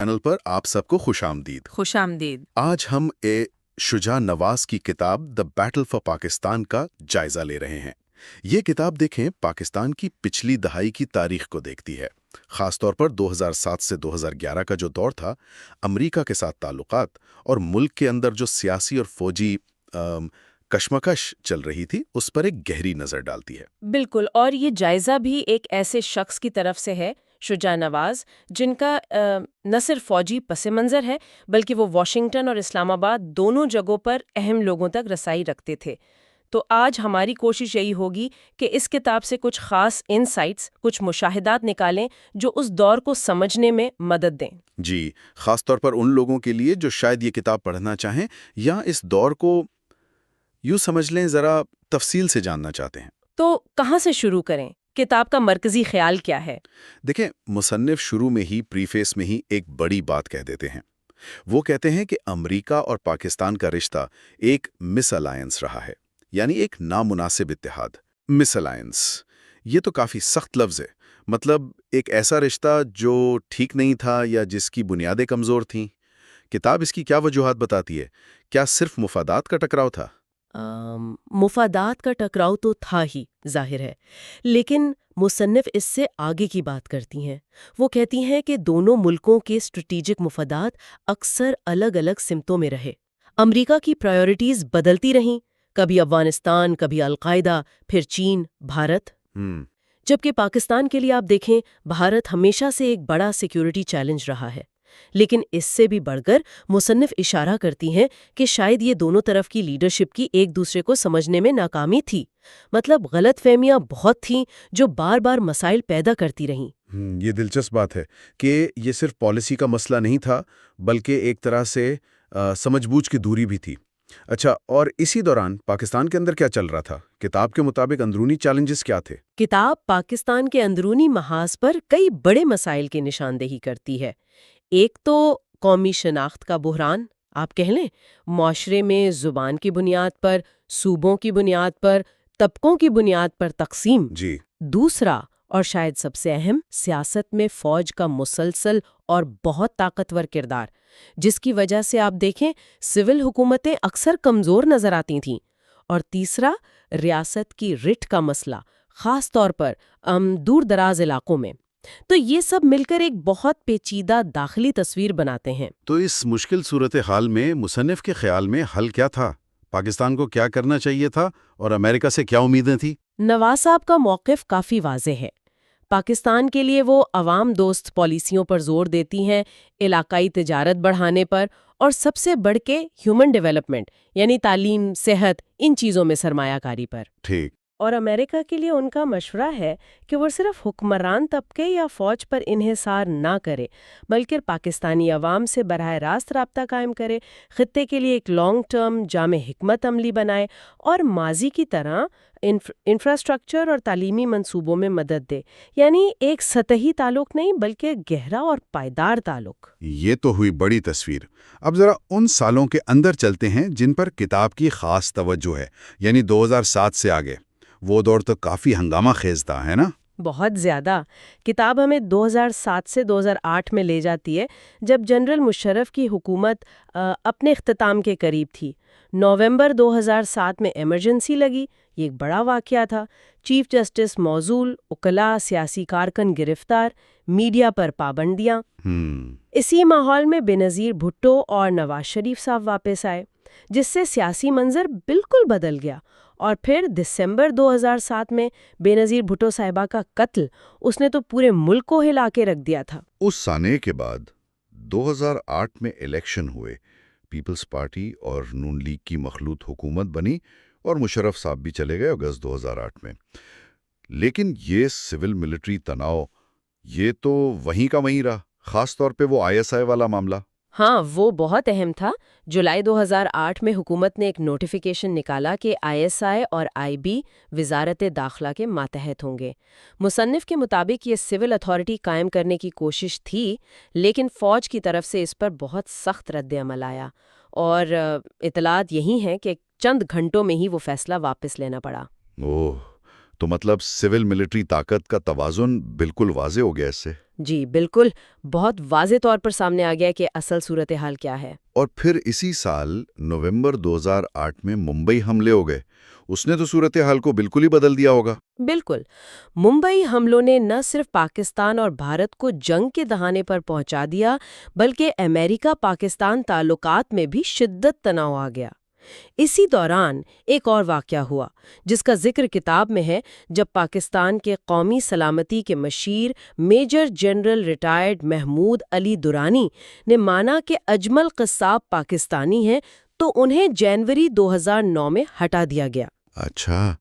Channel پر آپ سب کو خوش آمدید۔ خوش آمدید۔ آج ہم شجاع نواز کی کتاب دی بیٹل فار پاکستان کا جائزہ لے رہے ہیں۔ یہ کتاب دیکھیں پاکستان کی پچھلی دہائی کی تاریخ کو دیکھتی ہے، خاص طور پر 2007 سے 2011 کا جو دور تھا، امریکہ کے ساتھ تعلقات اور ملک کے اندر جو سیاسی اور فوجی کشمکش چل رہی تھی اس پر ایک گہری نظر ڈالتی ہے۔ بالکل، اور یہ جائزہ بھی ایک ایسے شخص کی طرف سے ہے، شجاع نواز، جن کا نہ صرف فوجی پس منظر ہے بلکہ وہ واشنگٹن اور اسلام آباد دونوں جگہوں پر اہم لوگوں تک رسائی رکھتے تھے۔ تو آج ہماری کوشش یہی ہوگی کہ اس کتاب سے کچھ خاص انسائٹس، کچھ مشاہدات نکالیں جو اس دور کو سمجھنے میں مدد دیں۔ جی، خاص طور پر ان لوگوں کے لیے جو شاید یہ کتاب پڑھنا چاہیں یا اس دور کو یوں سمجھ لیں ذرا تفصیل سے جاننا چاہتے ہیں۔ تو کہاں سے شروع کریں؟ کتاب کا مرکزی خیال کیا ہے؟ دیکھیں، مصنف شروع میں ہی پریفیس میں ہی ایک بڑی بات کہہ دیتے ہیں۔ وہ کہتے ہیں کہ امریکہ اور پاکستان کا رشتہ ایک مس الائنس رہا ہے، یعنی ایک نامناسب اتحاد۔ مس الائنس، یہ تو کافی سخت لفظ ہے، مطلب ایک ایسا رشتہ جو ٹھیک نہیں تھا یا جس کی بنیادیں کمزور تھیں۔ کتاب اس کی کیا وجوہات بتاتی ہے؟ کیا صرف مفادات کا ٹکراؤ تھا؟ مفادات کا ٹکراؤ تو تھا ہی، ظاہر ہے، لیکن مصنف اس سے آگے کی بات کرتی ہیں۔ وہ کہتی ہیں کہ دونوں ملکوں کے اسٹریٹجک مفادات اکثر الگ الگ سمتوں میں رہے۔ امریکہ کی پرائیورٹیز بدلتی رہیں، کبھی افغانستان، کبھی القاعدہ، پھر چین، بھارت۔ جبکہ پاکستان کے لیے آپ دیکھیں، بھارت ہمیشہ سے ایک بڑا سیکیورٹی چیلنج رہا ہے۔ لیکن اس سے بھی بڑھ کر مصنف اشارہ کرتی ہیں کہ شاید یہ دونوں طرف کی لیڈرشپ کی ایک دوسرے کو سمجھنے میں ناکامی تھی، مطلب غلط فہمیاں بہت تھیں جو بار بار مسائل پیدا کرتی رہیں۔ یہ دلچسپ بات ہے کہ یہ صرف پالیسی کا مسئلہ نہیں تھا بلکہ ایک طرح سے سمجھ بوجھ کی دوری بھی تھی۔ اچھا، اور اسی دوران پاکستان کے اندر کیا چل رہا تھا؟ کتاب کے مطابق اندرونی چیلنجز کیا تھے؟ کتاب پاکستان کے اندرونی محاذ پر کئی بڑے مسائل کی نشاندہی کرتی ہے۔ ایک تو قومی شناخت کا بحران، آپ کہہ لیں، معاشرے میں زبان کی بنیاد پر، صوبوں کی بنیاد پر، طبقوں کی بنیاد پر تقسیم۔ جی۔ دوسرا، اور شاید سب سے اہم، سیاست میں فوج کا مسلسل اور بہت طاقتور کردار، جس کی وجہ سے آپ دیکھیں سول حکومتیں اکثر کمزور نظر آتی تھیں۔ اور تیسرا، ریاست کی رٹ کا مسئلہ، خاص طور پر دور دراز علاقوں میں۔ تو یہ سب مل کر ایک بہت پیچیدہ داخلی تصویر بناتے ہیں۔ تو اس مشکل صورتحال میں مصنف کے خیال میں حل کیا تھا؟ پاکستان کو کیا کرنا چاہیے تھا اور امریکہ سے کیا امیدیں تھیں؟ نواز صاحب کا موقف کافی واضح ہے۔ پاکستان کے لیے وہ عوام دوست پالیسیوں پر زور دیتی ہیں، علاقائی تجارت بڑھانے پر، اور سب سے بڑھ کے ہیومن ڈیولپمنٹ یعنی تعلیم، صحت، ان چیزوں میں سرمایہ کاری پر۔ ٹھیک۔ اور امریکہ کے لیے ان کا مشورہ ہے کہ وہ صرف حکمران طبقے یا فوج پر انحصار نہ کرے بلکہ پاکستانی عوام سے براہ راست رابطہ قائم کرے، خطے کے لیے ایک لانگ ٹرم جامع حکمت عملی بنائے اور ماضی کی طرح انفراسٹرکچر اور تعلیمی منصوبوں میں مدد دے، یعنی ایک سطحی تعلق نہیں بلکہ گہرا اور پائیدار تعلق۔ یہ تو ہوئی بڑی تصویر۔ اب ذرا ان سالوں کے اندر چلتے ہیں جن پر کتاب کی خاص توجہ ہے، یعنی 2007 سے آگے۔ وہ دور تو کافی ہنگامہ خیز تھا، ہے نا؟ بہت زیادہ۔ کتاب ہمیں 2007 سے 2008 میں لے جاتی ہے، جب جنرل مشرف کی حکومت اپنے اختتام کے قریب تھی۔ نومبر 2007 میں ایمرجنسی لگی، یہ ایک بڑا واقعہ تھا۔ چیف جسٹس موصول، وکلاء، سیاسی کارکن گرفتار، میڈیا پر پابندیاں۔ اسی ماحول میں بینظیر بھٹو اور نواز شریف صاحب واپس آئے، جس سے سیاسی منظر بالکل بدل گیا۔ اور پھر دسمبر 2007 میں بینظیر بھٹو صاحبہ کا قتل، اس نے تو پورے ملک کو ہلا کے رکھ دیا تھا۔ اس سانے کے بعد 2008 میں الیکشن ہوئے، پیپلز پارٹی اور نون لیگ کی مخلوط حکومت بنی اور مشرف صاحب بھی چلے گئے اگست 2008 میں۔ لیکن یہ سول ملٹری تناؤ، یہ تو وہیں کا وہیں رہا، خاص طور پہ وہ ISI والا معاملہ۔ ہاں، وہ بہت اہم تھا۔ جولائی 2008 میں حکومت نے ایک نوٹیفیکیشن نکالا کہ ISI اور IB وزارت داخلہ کے ماتحت ہوں گے۔ مصنف کے مطابق یہ سول اتھارٹی قائم کرنے کی کوشش تھی، لیکن فوج کی طرف سے اس پر بہت سخت رد عمل آیا، اور اطلاعات یہی ہیں کہ چند گھنٹوں میں ہی وہ فیصلہ واپس لینا پڑا۔ اوہ، تو مطلب سول ملٹری طاقت کا توازن بالکل واضح ہو گیا اس سے. جی بالکل، بہت واضح طور پر سامنے آ گیا کہ اصل صورتحال کیا ہے۔ اور پھر اسی سال نومبر 2008 میں ممبئی حملے ہو گئے. اس نے تو صورتحال کو بالکل ہی بدل دیا ہوگا. بالکل، ممبئی حملوں نے نہ صرف پاکستان اور بھارت کو جنگ کے دہانے پر پہنچا دیا بلکہ امریکہ پاکستان تعلقات میں بھی شدت تناؤ آ گیا۔ اسی دوران ایک اور واقعہ ہوا جس کا ذکر کتاب میں ہے، جب پاکستان کے قومی سلامتی کے مشیر major general retired Mahmood Ali Durrani نے مانا کہ اجمل قصاب پاکستانی ہیں تو انہیں جنوری 2009 میں ہٹا دیا گیا۔ اچھا،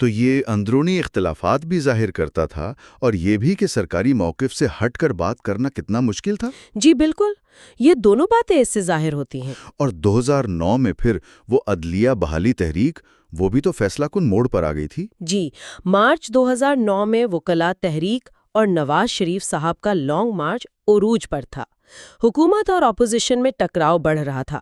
تو یہ اندرونی اختلافات بھی ظاہر کرتا تھا اور یہ بھی کہ سرکاری موقف سے ہٹ کر بات کرنا کتنا مشکل تھا. جی بالکل، یہ دونوں باتیں اس سے ظاہر ہوتی ہیں۔ اور 2009 میں پھر وہ عدلیہ بحالی تحریک، وہ بھی تو فیصلہ کن موڑ پر آ گئی تھی. جی، مارچ 2009 میں وکلاء تحریک اور نواز شریف صاحب کا لانگ مارچ عروج پر تھا۔ حکومت اور اپوزیشن میں ٹکراؤ بڑھ رہا تھا۔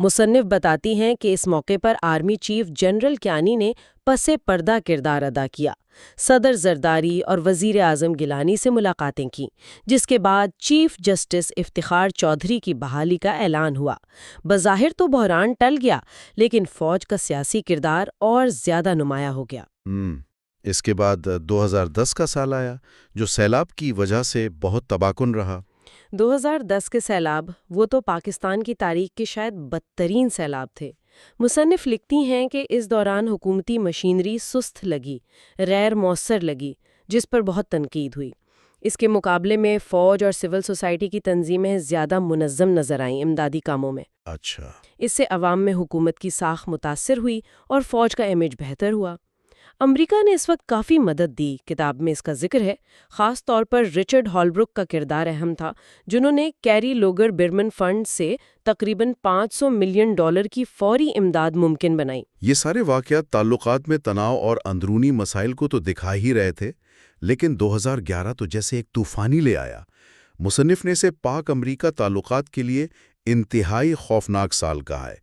مصنف بتاتی ہیں کہ اس موقع پر آرمی چیف جنرل کیانی نے پس پردہ کردار ادا کیا، صدر زرداری اور وزیر اعظم گیلانی سے ملاقاتیں کیں، جس کے بعد چیف جسٹس افتخار چودھری کی بحالی کا اعلان ہوا۔ بظاہر تو بحران ٹل گیا، لیکن فوج کا سیاسی کردار اور زیادہ نمایاں ہو گیا۔ اس کے بعد 2010 کا سال آیا جو سیلاب کی وجہ سے بہت تباہ کن رہا۔ 2010 کے سیلاب وہ تو پاکستان کی تاریخ کے شاید بدترین سیلاب تھے۔ مصنف لکھتی ہیں کہ اس دوران حکومتی مشینری سست لگی، غیر مؤثر لگی، جس پر بہت تنقید ہوئی۔ اس کے مقابلے میں فوج اور سول سوسائٹی کی تنظیمیں زیادہ منظم نظر آئیں امدادی کاموں میں۔ اچھا، اس سے عوام میں حکومت کی ساکھ متاثر ہوئی اور فوج کا امیج بہتر ہوا۔ امریکہ نے اس وقت کافی مدد دی، کتاب میں اس کا ذکر ہے۔ خاص طور پر رچرڈ ہالبروک کا کردار اہم تھا، جنہوں نے کیری لوگر برمن فنڈ سے تقریباً $500 ملین کی فوری امداد ممکن بنائی۔ یہ سارے واقعات تعلقات میں تناؤ اور اندرونی مسائل کو تو دکھا ہی رہے تھے، لیکن 2011 تو جیسے ایک طوفانی لے آیا۔ مصنف نے اسے پاک امریکہ تعلقات کے لیے انتہائی خوفناک سال کہا ہے،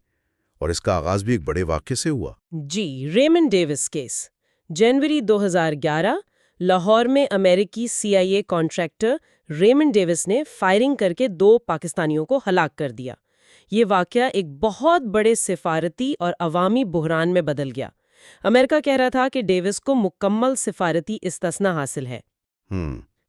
اور اس کا آغاز بھی ایک بڑے واقعے سے ہوا۔ جی، ریمنڈ ڈیوس کیس۔ جنوری 2011 لاہور میں امریکی CIA کانٹریکٹر ریمنڈ ڈیوس نے فائرنگ کر کے 2 پاکستانیوں کو ہلاک کر دیا۔ یہ واقعہ ایک بہت بڑے سفارتی اور عوامی بحران میں بدل گیا۔ امریکہ کہہ رہا تھا کہ ڈیوس کو مکمل سفارتی استثناء حاصل ہے،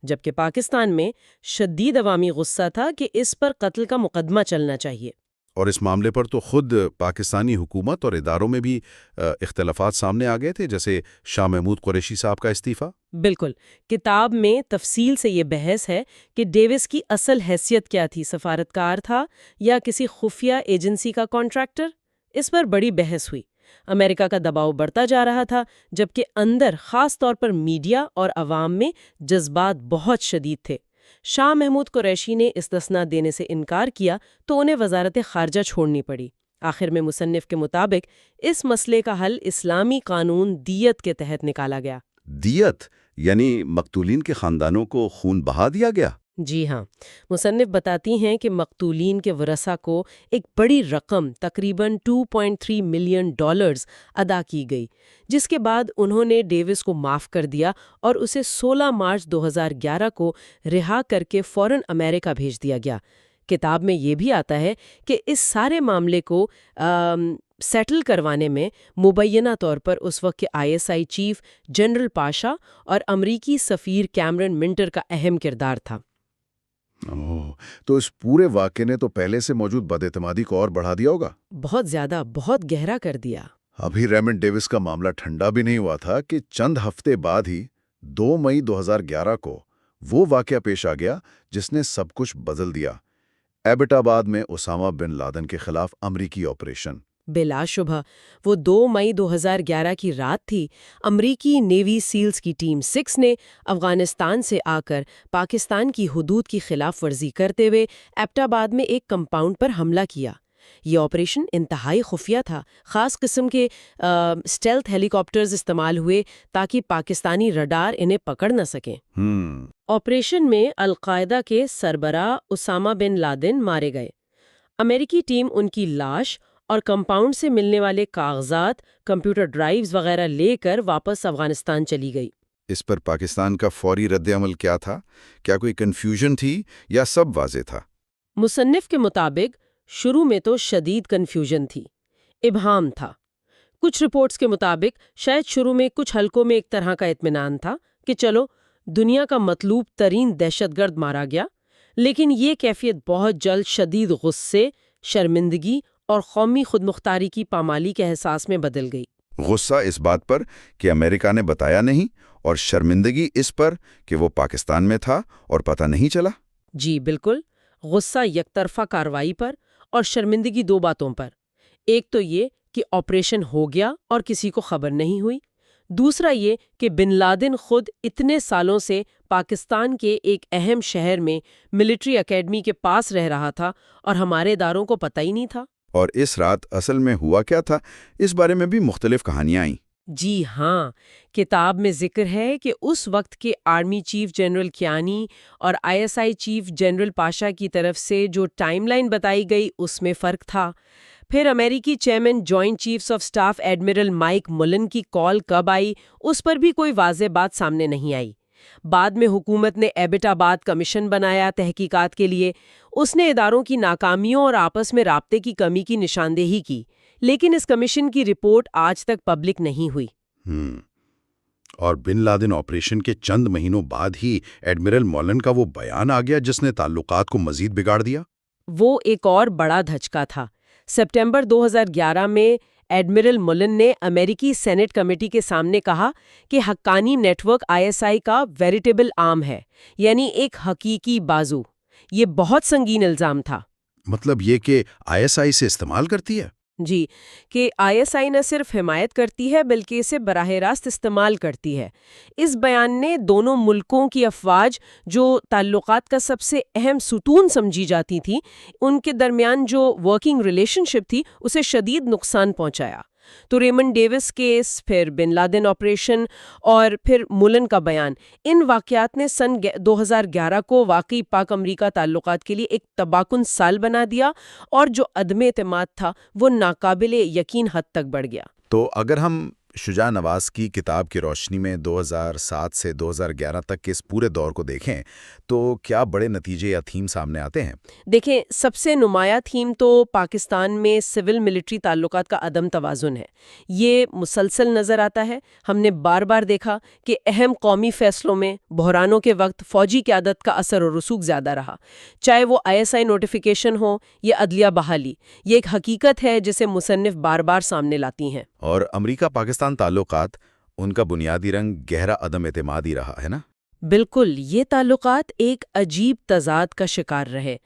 جبکہ پاکستان میں شدید عوامی غصہ تھا کہ اس پر قتل کا مقدمہ چلنا چاہیے۔ اور اس معاملے پر تو خود پاکستانی حکومت اور اداروں میں بھی اختلافات سامنے آ گئے تھے، جیسے شاہ محمود قریشی صاحب کا استعفیٰ۔ بالکل، کتاب میں تفصیل سے یہ بحث ہے کہ ڈیوس کی اصل حیثیت کیا تھی، سفارتکار تھا یا کسی خفیہ ایجنسی کا کانٹریکٹر؟ اس پر بڑی بحث ہوئی۔ امریکہ کا دباؤ بڑھتا جا رہا تھا، جبکہ اندر خاص طور پر میڈیا اور عوام میں جذبات بہت شدید تھے۔ شاہ محمود قریشی نے استثناء دینے سے انکار کیا تو انہیں وزارت خارجہ چھوڑنی پڑی۔ آخر میں مصنف کے مطابق اس مسئلے کا حل اسلامی قانون دیت کے تحت نکالا گیا۔ دیت یعنی مقتولین کے خاندانوں کو خون بہا دیا گیا؟ جی ہاں، مصنف بتاتی ہیں کہ مقتولین کے ورثاء کو ایک بڑی رقم تقریباً $2.3 ملین ادا کی گئی، جس کے بعد انہوں نے ڈیوس کو معاف کر دیا اور اسے 16 مارچ 2011 کو رہا کر کے فوراً امریکہ بھیج دیا گیا۔ کتاب میں یہ بھی آتا ہے کہ اس سارے معاملے کو سیٹل کروانے میں مبینہ طور پر اس وقت کے ISI چیف جنرل پاشا اور امریکی سفیر کیمرن منٹر کا اہم کردار تھا۔ تو اس پورے واقعے نے تو پہلے سے موجود بداعتمادی کو اور بڑھا دیا ہوگا؟ بہت زیادہ، بہت گہرا کر دیا۔ ابھی ریمنڈ ڈیوس کا معاملہ ٹھنڈا بھی نہیں ہوا تھا کہ چند ہفتے بعد ہی 2 مئی 2011 کو وہ واقعہ پیش آ گیا جس نے سب کچھ بدل دیا۔ ایبٹ آباد میں اسامہ بن لادن کے خلاف امریکی آپریشن۔ بلا شبہ وہ 2 مئی 2011 کی رات تھی۔ امریکی نیوی سیلز کی ٹیم 6 نے افغانستان سے آ کر پاکستان کی حدود کی خلاف ورزی کرتے ہوئے ایبٹ آباد میں ایک کمپاؤنڈ پر حملہ کیا۔ یہ آپریشن انتہائی خفیہ تھا، خاص قسم کے اسٹیلتھ ہیلی کاپٹرز استعمال ہوئے تاکہ پاکستانی رڈار انہیں پکڑ نہ سکیں۔ آپریشن میں القاعدہ کے سربراہ اسامہ بن لادن مارے گئے۔ امریکی ٹیم ان کی لاش اور کمپاؤنڈ سے ملنے والے کاغذات، کمپیوٹر ڈرائیوز وغیرہ لے کر واپس افغانستان چلی گئی۔ اس پر پاکستان کا فوری رد عمل کیا تھا؟ کیا کوئی کنفیوژن تھی یا سب واضح تھا؟ مصنف کے مطابق شروع میں تو شدید کنفیوژن تھی، ابہام تھا۔ کچھ رپورٹس کے مطابق شاید شروع میں کچھ حلقوں میں ایک طرح کا اطمینان تھا کہ چلو دنیا کا مطلوب ترین دہشت گرد مارا گیا، لیکن یہ کیفیت بہت جلد شدید غصے، شرمندگی اور قومی خودمختاری کی پامالی کے احساس میں بدل گئی۔ غصہ اس بات پر کہ امریکہ نے بتایا نہیں، اور شرمندگی اس پر کہ وہ پاکستان میں تھا اور پتہ نہیں چلا؟ جی بالکل، غصہ یک طرفہ کارروائی پر اور شرمندگی دو باتوں پر۔ ایک تو یہ کہ آپریشن ہو گیا اور کسی کو خبر نہیں ہوئی، دوسرا یہ کہ بن لادن خود اتنے سالوں سے پاکستان کے ایک اہم شہر میں ملٹری اکیڈمی کے پاس رہ رہا تھا اور ہمارے اداروں کو پتہ ہی نہیں تھا۔ اور اس رات اصل میں ہوا کیا تھا، اس بارے میں بھی مختلف کہانیاں آئیں۔ جی ہاں، کتاب میں ذکر ہے کہ اس وقت کے آرمی چیف جنرل کیانی اور ISI چیف جنرل پاشا کی طرف سے جو ٹائم لائن بتائی گئی اس میں فرق تھا۔ پھر امریکی chairman joint chiefs of staff admiral mic ملن کی کال کب آئی، اس پر بھی کوئی واضح بات سامنے نہیں آئی۔ بعد میں حکومت نے ایبٹ آباد کمیشن بنایا تحقیقات کے لیے۔ اس نے اداروں کی ناکامیوں اور آپس میں رابطے کی کمی کی نشاندہی کی، لیکن اس کمیشن کی رپورٹ آج تک پبلک نہیں ہوئی۔ اور بن لادن آپریشن کے چند مہینوں بعد ہی ایڈمرل مولن کا وہ بیان آ گیا جس نے تعلقات کو مزید بگاڑ دیا۔ وہ ایک اور بڑا دھچکا تھا۔ سپٹمبر 2011 میں ایڈمرل ملن نے امریکی سینٹ کمیٹی کے سامنے کہا کہ حقانی نیٹ ورک ISI کا ویریٹیبل آرم ہے، یعنی ایک حقیقی بازو۔ یہ بہت سنگین الزام تھا۔ مطلب یہ کہ ISI سے استعمال کرتی ہے؟ جی، کہ ISI نہ صرف حمایت کرتی ہے بلکہ اسے براہ راست استعمال کرتی ہے۔ اس بیان نے دونوں ملکوں کی افواج جو تعلقات کا سب سے اہم ستون سمجھی جاتی تھی، ان کے درمیان جو ورکنگ ریلیشن شپ تھی اسے شدید نقصان پہنچایا۔ تو ریمنڈ ڈیوس کیس، پھر بن لادن آپریشن اور پھر ملن کا بیان، ان واقعات نے سن 2011 کو واقعی پاک امریکہ تعلقات کے لیے ایک تباکن سال بنا دیا، اور جو عدم اعتماد تھا وہ ناقابل یقین حد تک بڑھ گیا۔ تو اگر ہم شجاع نواز کی کتاب کی روشنی میں 2007 سے 2011 تک کے اس پورے دور کو دیکھیں تو کیا بڑے نتیجے یا تھیم سامنے آتے ہیں؟ دیکھیں، سب سے نمایاں تھیم تو پاکستان میں سول ملٹری تعلقات کا عدم توازن ہے۔ یہ مسلسل نظر آتا ہے۔ ہم نے بار بار دیکھا کہ اہم قومی فیصلوں میں بحرانوں کے وقت فوجی قیادت کا اثر و رسوخ زیادہ رہا، چاہے وہ ISI نوٹیفیکیشن ہو یا عدلیہ بحالی۔ یہ ایک حقیقت ہے جسے مصنف بار بار سامنے لاتی ہیں۔ اور امریکہ پاکستان تعلقات، ان کا بنیادی رنگ گہرا عدم اعتماد ہی رہا ہے نا؟ بالکل، یہ تعلقات ایک عجیب تضاد کا شکار رہے۔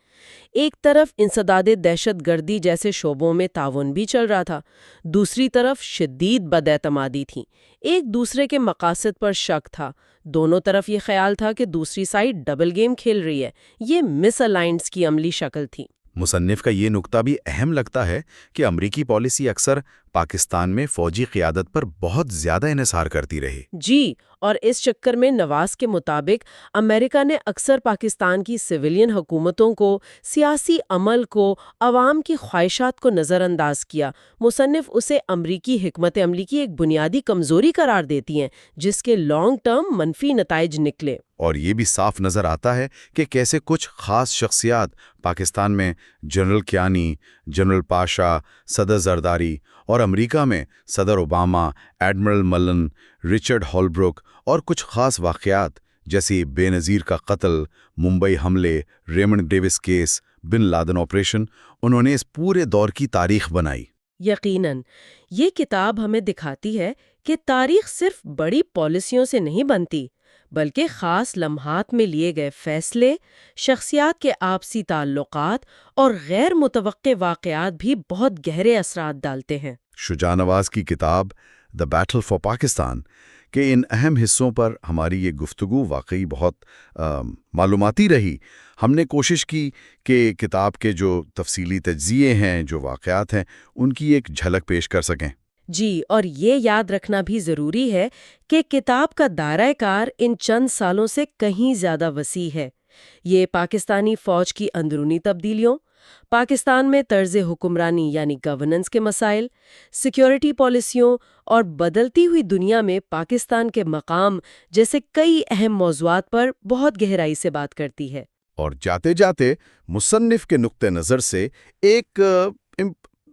ایک طرف انسداد دہشت گردی جیسے شعبوں میں تعاون بھی چل رہا تھا، دوسری طرف شدید بد اعتمادی تھی، ایک دوسرے کے مقاصد پر شک تھا، دونوں طرف یہ خیال تھا کہ دوسری سائڈ ڈبل گیم کھیل رہی ہے۔ یہ مس الائنس کی عملی شکل تھی۔ مصنف کا یہ نکتہ بھی اہم لگتا ہے کہ امریکی پالیسی اکثر پاکستان میں فوجی قیادت پر بہت زیادہ انحصار کرتی رہی۔ جی، اور اس چکر میں نواز کے مطابق امریکہ نے اکثر پاکستان کی سویلین حکومتوں کو، سیاسی عمل کو، عوام کی خواہشات کو نظر انداز کیا۔ مصنف اسے امریکی حکمت عملی کی ایک بنیادی کمزوری قرار دیتی ہیں جس کے لانگ ٹرم منفی نتائج نکلے۔ اور یہ بھی صاف نظر آتا ہے کہ کیسے کچھ خاص شخصیات پاکستان میں جنرل کیانی، جنرل پاشا، صدر زرداری، اور امریکہ میں صدر اوباما، ایڈمرل ملن، رچرڈ ہولبروک، اور کچھ خاص واقعات جیسے بے نظیر کا قتل، ممبئی حملے، Raymond Davis case, bin Laden operation, انہوں نے اس پورے دور کی تاریخ بنائی۔ یقیناً یہ کتاب ہمیں دکھاتی ہے کہ تاریخ صرف بڑی پالیسیوں سے نہیں بنتی، بلکہ خاص لمحات میں لیے گئے فیصلے، شخصیات کے آپسی تعلقات اور غیر متوقع واقعات بھی بہت گہرے اثرات ڈالتے ہیں۔ شجاع نواز کی کتاب دی بیٹل فار پاکستان کے ان اہم حصوں پر ہماری یہ گفتگو واقعی بہت معلوماتی رہی۔ ہم نے کوشش کی کہ کتاب کے جو تفصیلی تجزیے ہیں، جو واقعات ہیں، ان کی ایک جھلک پیش کر سکیں۔ جی، اور یہ یاد رکھنا بھی ضروری ہے کہ کتاب کا دائرہ کار ان چند سالوں سے کہیں زیادہ وسیع ہے۔ یہ پاکستانی فوج کی اندرونی تبدیلیوں، پاکستان میں طرز حکمرانی یعنی گورننس کے مسائل، سیکیورٹی پالیسیوں اور بدلتی ہوئی دنیا میں پاکستان کے مقام جیسے کئی اہم موضوعات پر بہت گہرائی سے بات کرتی ہے۔ اور جاتے جاتے مصنف کے نقطہ نظر سے ایک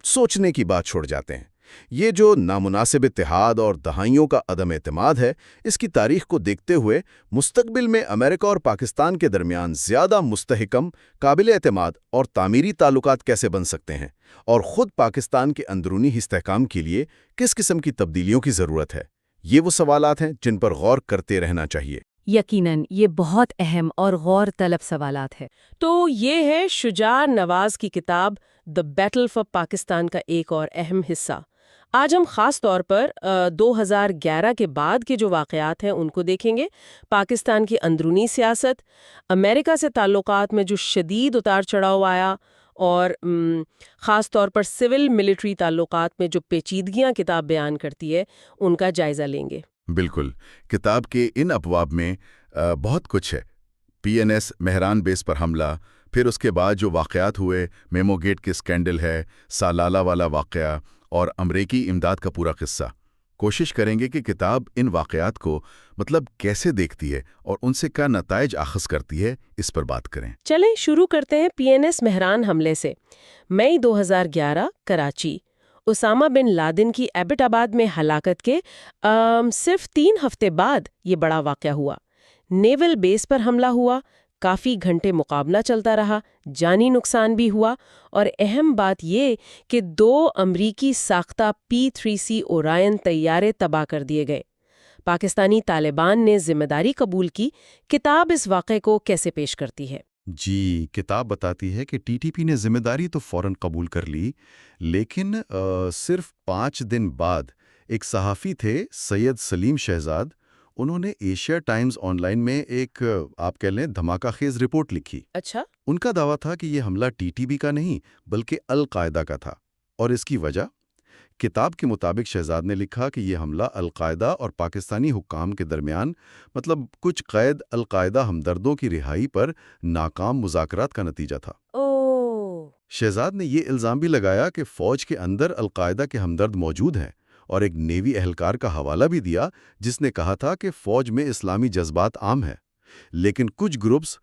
سوچنے کی بات چھوڑ جاتے ہیں۔ یہ جو نامناسب اتحاد اور دہائیوں کا عدم اعتماد ہے، اس کی تاریخ کو دیکھتے ہوئے مستقبل میں امریکہ اور پاکستان کے درمیان زیادہ مستحکم، قابل اعتماد اور تعمیری تعلقات کیسے بن سکتے ہیں، اور خود پاکستان کے اندرونی استحکام کے لیے کس قسم کی تبدیلیوں کی ضرورت ہے، یہ وہ سوالات ہیں جن پر غور کرتے رہنا چاہیے۔ یقیناً یہ بہت اہم اور غور طلب سوالات ہے۔ تو یہ ہے شجاع نواز کی کتاب دی بیٹل فار پاکستان کا ایک اور اہم حصہ۔ آج ہم خاص طور پر 2011 کے بعد کے جو واقعات ہیں ان کو دیکھیں گے، پاکستان کی اندرونی سیاست، امریکہ سے تعلقات میں جو شدید اتار چڑھاؤ آیا، اور خاص طور پر سول ملٹری تعلقات میں جو پیچیدگیاں کتاب بیان کرتی ہے ان کا جائزہ لیں گے۔ بالکل، کتاب کے ان ابواب میں بہت کچھ ہے۔ PNS مہران بیس پر حملہ، پھر اس کے بعد جو واقعات ہوئے، میمو گیٹ کے اسکینڈل ہے، سالالہ والا واقعہ اور امریکی امداد کا پورا قصہ۔ کوشش کریں گے کہ کتاب ان واقعات کو کیسے دیکھتی ہے اور ان سے کیا نتائج اخذ کرتی ہے، اس پر بات کریں۔ چلیں شروع کرتے ہیں PNS مہران حملے سے۔ مئی 2011 کراچی۔ اسامہ بن لادن کی ایبٹ آباد میں ہلاکت کے صرف 3 ہفتے بعد یہ بڑا واقعہ ہوا۔ نیول بیس پر حملہ ہوا، کافی گھنٹے مقابلہ چلتا رہا، جانی نقصان بھی ہوا، اور اہم بات یہ کہ 2 امریکی ساختہ P-3C اورائن طیارے تباہ کر دیے گئے۔ پاکستانی طالبان نے ذمہ داری قبول کی۔ کتاب اس واقعے کو کیسے پیش کرتی ہے؟ جی، کتاب بتاتی ہے کہ TTP نے ذمہ داری تو فوراً قبول کر لی، لیکن صرف 5 دن بعد ایک صحافی تھے سید سلیم شہزاد، انہوں نے ایشیا ٹائمز آن لائن میں ایک آپ کہہ لیں دھماکہ خیز رپورٹ لکھی۔ اچھا، ان کا دعویٰ تھا کہ یہ حملہ TTP کا نہیں بلکہ القاعدہ کا تھا، اور اس کی وجہ؟ کتاب کے مطابق شہزاد نے لکھا کہ یہ حملہ القاعدہ اور پاکستانی حکام کے درمیان کچھ قید القاعدہ ہمدردوں کی رہائی پر ناکام مذاکرات کا نتیجہ تھا۔ شہزاد نے یہ الزام بھی لگایا کہ فوج کے اندر القاعدہ کے ہمدرد موجود ہیں، اور ایک نیوی اہلکار کا حوالہ بھی دیا جس نے کہا تھا کہ فوج میں اسلامی جذبات عام ہیں، لیکن کچھ گروپس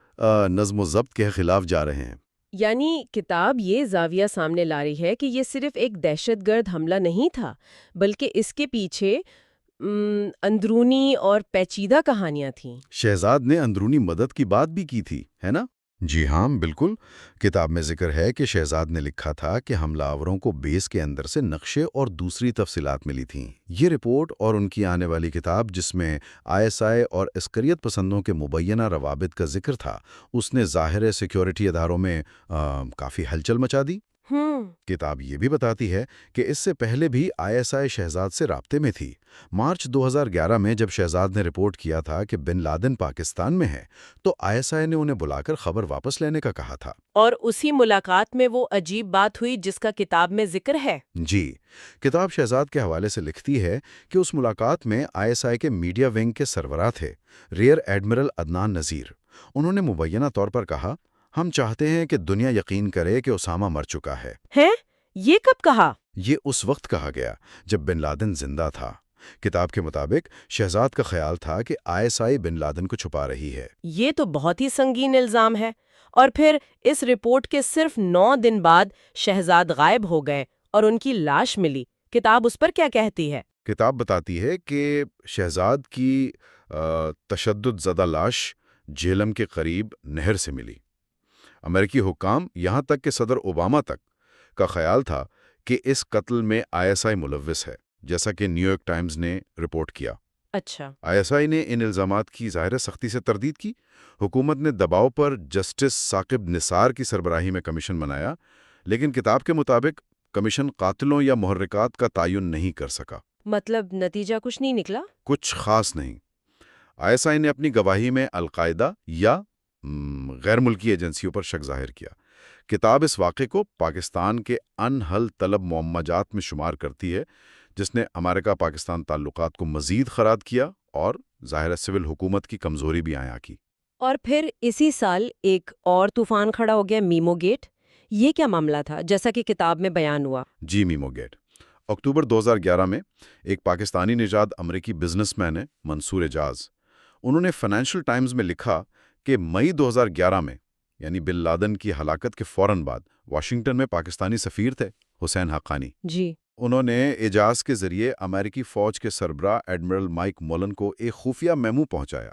نظم و ضبط کے خلاف جا رہے ہیں۔ یعنی کتاب یہ زاویہ سامنے لا رہی ہے کہ یہ صرف ایک دہشت گرد حملہ نہیں تھا، بلکہ اس کے پیچھے اندرونی اور پیچیدہ کہانیاں تھیں۔ شہزاد نے اندرونی مدد کی بات بھی کی تھی، ہے نا؟ جی ہاں، بالکل۔ کتاب میں ذکر ہے کہ شہزاد نے لکھا تھا کہ حملہ آوروں کو بیس کے اندر سے نقشے اور دوسری تفصیلات ملی تھیں۔ یہ رپورٹ اور ان کی آنے والی کتاب جس میں ISI اور عسکریت پسندوں کے مبینہ روابط کا ذکر تھا، اس نے ظاہر سیکیورٹی اداروں میں کافی ہلچل مچا دی۔ کتاب یہ بھی بتاتی ہے کہ اس سے پہلے بھی ISI شہزاد سے رابطے میں تھی۔ مارچ 2011 میں جب شہزاد نے رپورٹ کیا تھا کہ بن لادن پاکستان میں ہے، تو ISI نے انہیں بلا کر خبر واپس لینے کا کہا تھا۔ اور اسی ملاقات میں وہ عجیب بات ہوئی جس کا کتاب میں ذکر ہے۔ جی، کتاب شہزاد کے حوالے سے لکھتی ہے کہ اس ملاقات میں ISI کے میڈیا ونگ کے سربراہ تھے ریئر ایڈمرل عدنان نذیر۔ انہوں نے مبینہ طور پر کہا، ہم چاہتے ہیں کہ دنیا یقین کرے کہ اسامہ مر چکا ہے۔ یہ کب کہا؟ یہ اس وقت کہا گیا جب بن لادن زندہ تھا۔ کتاب کے مطابق شہزاد کا خیال تھا کہ ISI بن لادن کو چھپا رہی ہے۔ یہ تو بہت ہی سنگین الزام ہے۔ اور پھر اس رپورٹ کے صرف 9 دن بعد شہزاد غائب ہو گئے اور ان کی لاش ملی۔ کتاب اس پر کیا کہتی ہے؟ کتاب بتاتی ہے کہ شہزاد کی تشدد زدہ لاش جیلم کے قریب نہر سے ملی۔ امریکی حکام یہاں تک کہ صدر اوباما تک کا خیال تھا کہ اس قتل میں ISI ملوث ہے، جیسا کہ نیو یارک ٹائمز نے رپورٹ کیا۔ اچھا، ISI نے ان الزامات کی ظاہر سختی سے تردید کی۔ حکومت نے دباؤ پر جسٹس ثاقب نثار کی سربراہی میں کمیشن بنایا، لیکن کتاب کے مطابق کمیشن قاتلوں یا محرکات کا تعین نہیں کر سکا۔ مطلب نتیجہ کچھ نہیں نکلا؟ کچھ خاص نہیں۔ ISI نے اپنی گواہی میں القاعدہ یا غیر ملکی ایجنسیوں پر شک ظاہر کیا۔ کتاب اس واقعے کو پاکستان کے ان حل طلب معمجات میں شمار کرتی ہے، جس نے امریکہ پاکستان تعلقات کو مزید خراب کیا اور ظاہر سول حکومت کی کمزوری بھی عیاں کی۔ اور پھر اسی سال ایک اور طوفان کھڑا ہو گیا، میمو گیٹ۔ یہ کیا معاملہ تھا جیسا کہ کتاب میں بیان ہوا؟ جی میمو گیٹ، اکتوبر 2011 میں ایک پاکستانی نژاد امریکی بزنس مین ہے منصور اعجاز. انہوں نے فائنینشیل ٹائمز میں لکھا کہ مئی 2011 میں یعنی بن لادن کی ہلاکت کے فوراً بعد واشنگٹن میں پاکستانی سفیر تھے حسین حقانی. جی. انہوں نے اعجاز کے ذریعے امریکی فوج کے سربراہ ایڈمرل مائک مولن کو ایک خفیہ میمو پہنچایا.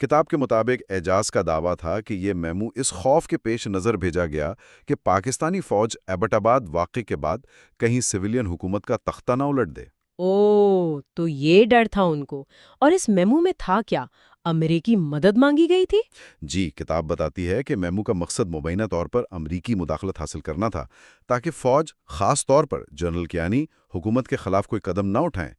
کتاب کے مطابق اعجاز کا دعویٰ تھا کہ یہ میمو اس خوف کے پیش نظر بھیجا گیا کہ پاکستانی فوج ایبٹ آباد واقعے کے بعد کہیں سویلین حکومت کا تختہ نہ الٹ دے. او، تو یہ ڈر تھا ان کو. اور اس میمو میں تھا کیا؟ امریکی مدد مانگی گئی تھی؟ جی، کتاب بتاتی ہے کہ میمو کا مقصد مبینہ طور پر امریکی مداخلت حاصل کرنا تھا تاکہ فوج خاص طور پر جنرل کیانی حکومت کے خلاف کوئی قدم نہ اٹھائیں.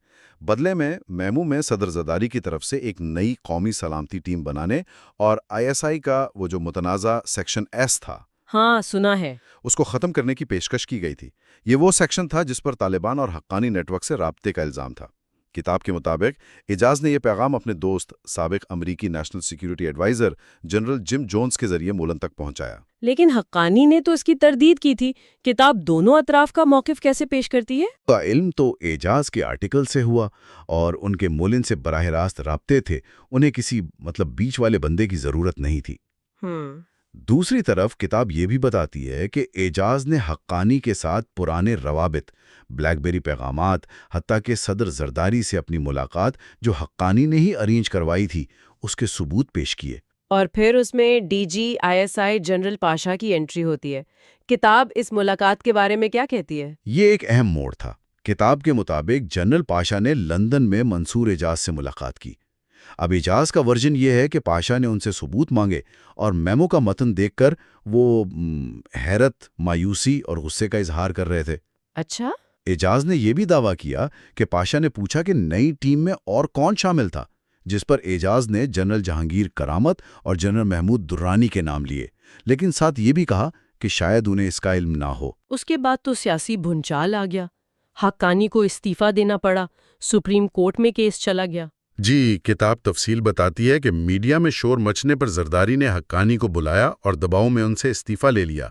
بدلے میں میمو میں صدر زرداری کی طرف سے ایک نئی قومی سلامتی ٹیم بنانے اور ISI کا وہ جو متنازع سیکشن ایس تھا، ہاں سنا ہے. اس کو ختم کرنے کی پیشکش کی گئی تھی. یہ وہ سیکشن تھا جس پر طالبان اور حقانی نیٹ ورک سے رابطے کا الزام تھا. کتاب کے مطابق اعجاز نے یہ پیغام اپنے دوست سابق امریکی نیشنل سیکیورٹی ایڈوائزر جنرل جم جونز کے ذریعے مولن تک پہنچایا. لیکن حقانی نے تو اس کی تردید کی تھی. کتاب دونوں اطراف کا موقف کیسے پیش کرتی ہے؟ کا علم تو اعجاز کے آرٹیکل سے ہوا اور ان کے مولن سے براہ راست رابطے تھے. انہیں کسی بیچ والے بندے کی ضرورت نہیں تھی. دوسری طرف کتاب یہ بھی بتاتی ہے کہ اعجاز نے حقانی کے ساتھ پرانے روابط، بلیک بیری پیغامات، حتیٰ کہ صدر زرداری سے اپنی ملاقات جو حقانی نے ہی ارینج کروائی تھی، اس کے ثبوت پیش کیے. اور پھر اس میں DG ISI جنرل پاشا کی انٹری ہوتی ہے. کتاب اس ملاقات کے بارے میں کیا کہتی ہے؟ یہ ایک اہم موڑ تھا. کتاب کے مطابق جنرل پاشا نے لندن میں منصور اعجاز سے ملاقات کی. اب اعجاز کا ورژن یہ ہے کہ پاشا نے ان سے ثبوت مانگے اور میمو کا متن دیکھ کر وہ حیرت، مایوسی اور غصے کا اظہار کر رہے تھے. اچھا. اعجاز نے یہ بھی دعویٰ کیا کہ پاشا نے پوچھا کہ نئی ٹیم میں اور کون شامل تھا، جس پر اعجاز نے جنرل جہانگیر کرامت اور جنرل محمود درانی کے نام لیے، لیکن ساتھ یہ بھی کہا کہ شاید انہیں اس کا علم نہ ہو. اس کے بعد تو سیاسی بھونچال آ گیا. حقانی کو استعفیٰ دینا پڑا. سپریم کورٹ میں کیس چلا گیا. جی، کتاب تفصیل بتاتی ہے کہ میڈیا میں شور مچنے پر زرداری نے حقانی کو بلایا اور دباؤ میں ان سے استعفیٰ لے لیا.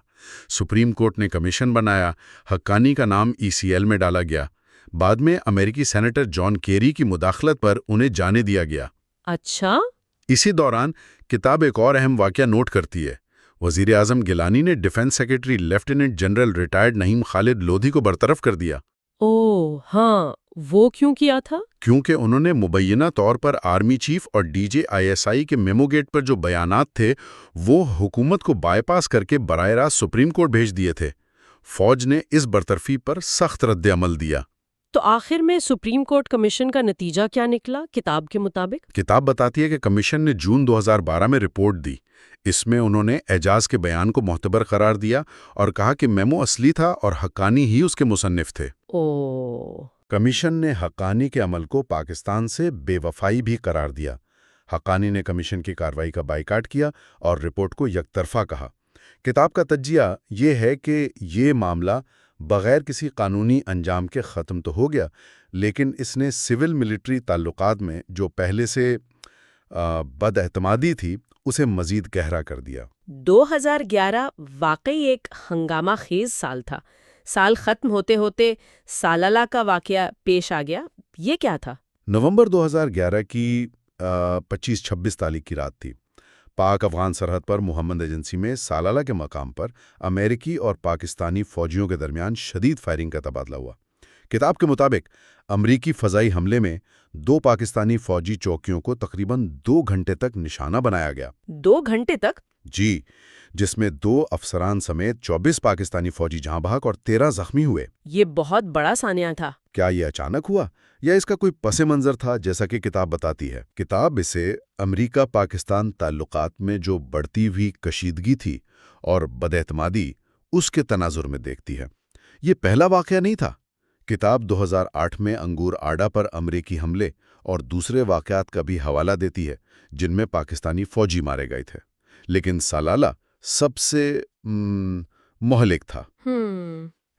سپریم کورٹ نے کمیشن بنایا. حقانی کا نام ECL میں ڈالا گیا. بعد میں امریکی سینیٹر جان کیری کی مداخلت پر انہیں جانے دیا گیا. اچھا. اسی دوران کتاب ایک اور اہم واقعہ نوٹ کرتی ہے. وزیر اعظم گیلانی نے defence secretary lieutenant general retired Naeem Khalid Lodhi کو برطرف کر دیا. اوہ ہاں، وہ کیوں کیا تھا؟ کیونکہ انہوں نے مبینہ طور پر آرمی چیف اور DG ISI کے میمو گیٹ پر جو بیانات تھے وہ حکومت کو بائی پاس کر کے براہ راست سپریم کورٹ بھیج دیے تھے. فوج نے اس برطرفی پر سخت رد عمل دیا. تو آخر میں سپریم کورٹ کمیشن کا نتیجہ کیا نکلا کتاب کے مطابق؟ کتاب بتاتی ہے کہ کمیشن نے جون 2012 میں رپورٹ دی. اس میں انہوں نے اعجاز کے بیان کو معتبر قرار دیا اور کہا کہ میمو اصلی تھا اور حقانی ہی اس کے مصنف تھے. کمیشن نے حقانی کے عمل کو پاکستان سے بے وفائی بھی قرار دیا. حقانی نے کمیشن کی کارروائی کا بائیکاٹ کیا اور رپورٹ کو یک طرفہ کہا. کتاب کا تجزیہ یہ ہے کہ یہ معاملہ بغیر کسی قانونی انجام کے ختم تو ہو گیا، لیکن اس نے سول ملٹری تعلقات میں جو پہلے سے بد اعتمادی تھی اسے مزید گہرا کر دیا. 2011 واقعی ایک ہنگامہ خیز سال تھا. سال ختم ہوتے ہوتے سالالہ کا واقعہ پیش آ گیا. یہ کیا تھا؟ نومبر 2011 کی 25-26 تاریخ کی رات تھی. پاک افغان سرحد پر محمد ایجنسی میں سالالہ کے مقام پر امریکی اور پاکستانی فوجیوں کے درمیان شدید فائرنگ کا تبادلہ ہوا. کتاب کے مطابق امریکی فضائی حملے میں 2 پاکستانی فوجی چوکیوں کو تقریباً 2 گھنٹے تک نشانہ بنایا گیا. 2 گھنٹے تک؟ جی، جس میں 2 افسران سمیت 24 پاکستانی فوجی جاں بحق اور 13 زخمی ہوئے. یہ بہت بڑا سانحہ تھا. کیا یہ اچانک ہوا یا اس کا کوئی پس منظر تھا جیسا کہ کتاب بتاتی ہے؟ کتاب اسے امریکہ پاکستان تعلقات میں جو بڑھتی ہوئی کشیدگی تھی اور بداعتمادی اس کے تناظر میں دیکھتی ہے. یہ پہلا واقعہ نہیں تھا. کتاب 2008 میں انگور آڈا پر امریکی حملے اور دوسرے واقعات کا بھی حوالہ دیتی ہے جن میں پاکستانی فوجی مارے گئے تھے، لیکن سالالہ سب سے مہلک تھا.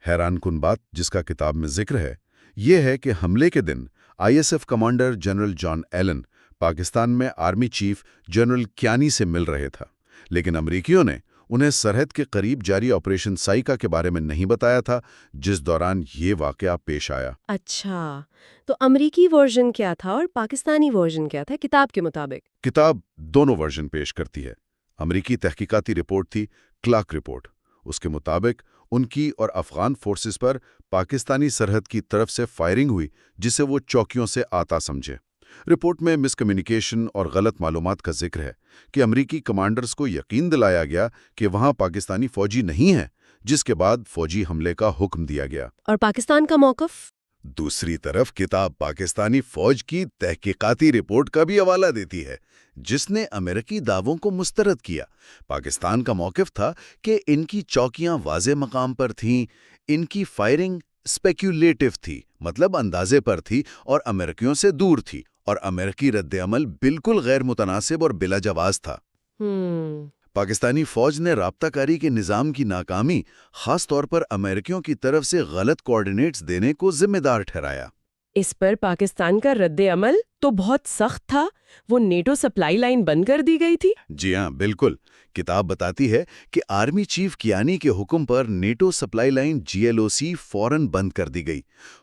حیران کن بات جس کا کتاب میں ذکر ہے یہ ہے کہ حملے کے دن ISF commander general John Allen Pakistan میں آرمی چیف جنرل کیانی سے مل رہے تھا، لیکن امریکیوں نے انہیں سرحد کے قریب جاری آپریشن سائیکا کے بارے میں نہیں بتایا تھا، جس دوران یہ واقعہ پیش آیا۔ اچھا، تو امریکی ورژن کیا تھا اور پاکستانی ورژن کیا تھا کتاب کے مطابق؟ کتاب دونوں ورژن پیش کرتی ہے۔ امریکی تحقیقاتی رپورٹ تھی کلارک رپورٹ۔ اس کے مطابق ان کی اور افغان فورسز پر پاکستانی سرحد کی طرف سے فائرنگ ہوئی، جسے وہ چوکیوں سے آتا سمجھے۔ رپورٹ میں مس کمیونیکیشن اور غلط معلومات کا ذکر ہے کہ امریکی کمانڈرز کو یقین دلایا گیا کہ وہاں پاکستانی فوجی نہیں ہیں، جس کے بعد فوجی حملے کا حکم دیا گیا۔ اور پاکستان کا موقف؟ دوسری طرف کتاب پاکستانی فوج کی تحقیقاتی رپورٹ کا بھی حوالہ دیتی ہے، جس نے امریکی دعووں کو مسترد کیا۔ پاکستان کا موقف تھا کہ ان کی چوکیاں واضح مقام پر تھیں، ان کی فائرنگ اسپیکیولیٹو تھی، مطلب اندازے پر تھی اور امریکیوں سے دور تھی، اور امریکی رد عمل بالکل غیر متناسب اور بلا جواز تھا۔ پاکستانی فوج نے رابطہ کاری کے نظام کی ناکامی، خاص طور پر امریکیوں کی طرف سے غلط کوارڈینیٹس دینے کو ذمہ دار ٹھہرایا۔ اس پر پاکستان کا رد عمل تو بہت سخت تھا، وہ نیٹو سپلائی لائن بند کر دی گئی تھی۔ جی ہاں، بالکل۔ کتاب بتاتی ہے کہ آرمی چیف کیانی کے حکم پر نیٹو سپلائی لائن GLOC فوراً بند کر دی گئی۔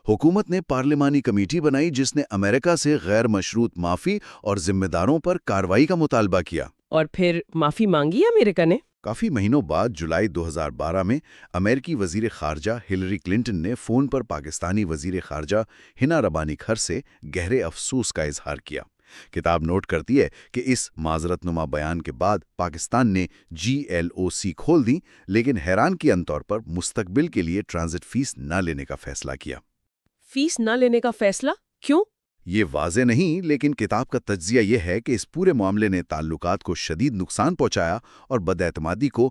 حکومت نے پارلیمانی کمیٹی بنائی جس نے امریکہ سے غیر مشروط معافی اور ذمہ داروں پر کارروائی کا مطالبہ کیا۔ اور پھر معافی مانگی امریکہ نے؟ کافی مہینوں بعد جولائی 2012 میں امریکی وزیر خارجہ ہلری کلنٹن نے فون پر پاکستانی وزیر خارجہ ہنا ربانی کھر سے گہرے افسوس کا اظہار کیا۔ کتاب نوٹ کرتی ہے کہ اس معذرت نما بیان کے بعد پاکستان نے GLOC کھول دی، لیکن حیران کن طور پر مستقبل کے لیے ٹرانزٹ فیس نہ لینے کا فیصلہ کیا۔ فیس نہ لینے کا فیصلہ کیوں؟ یہ واضح نہیں، لیکن کتاب کا تجزیہ یہ ہے کہ اس پورے معاملے نے تعلقات کو شدید نقصان پہنچایا اور بداعتمادی کو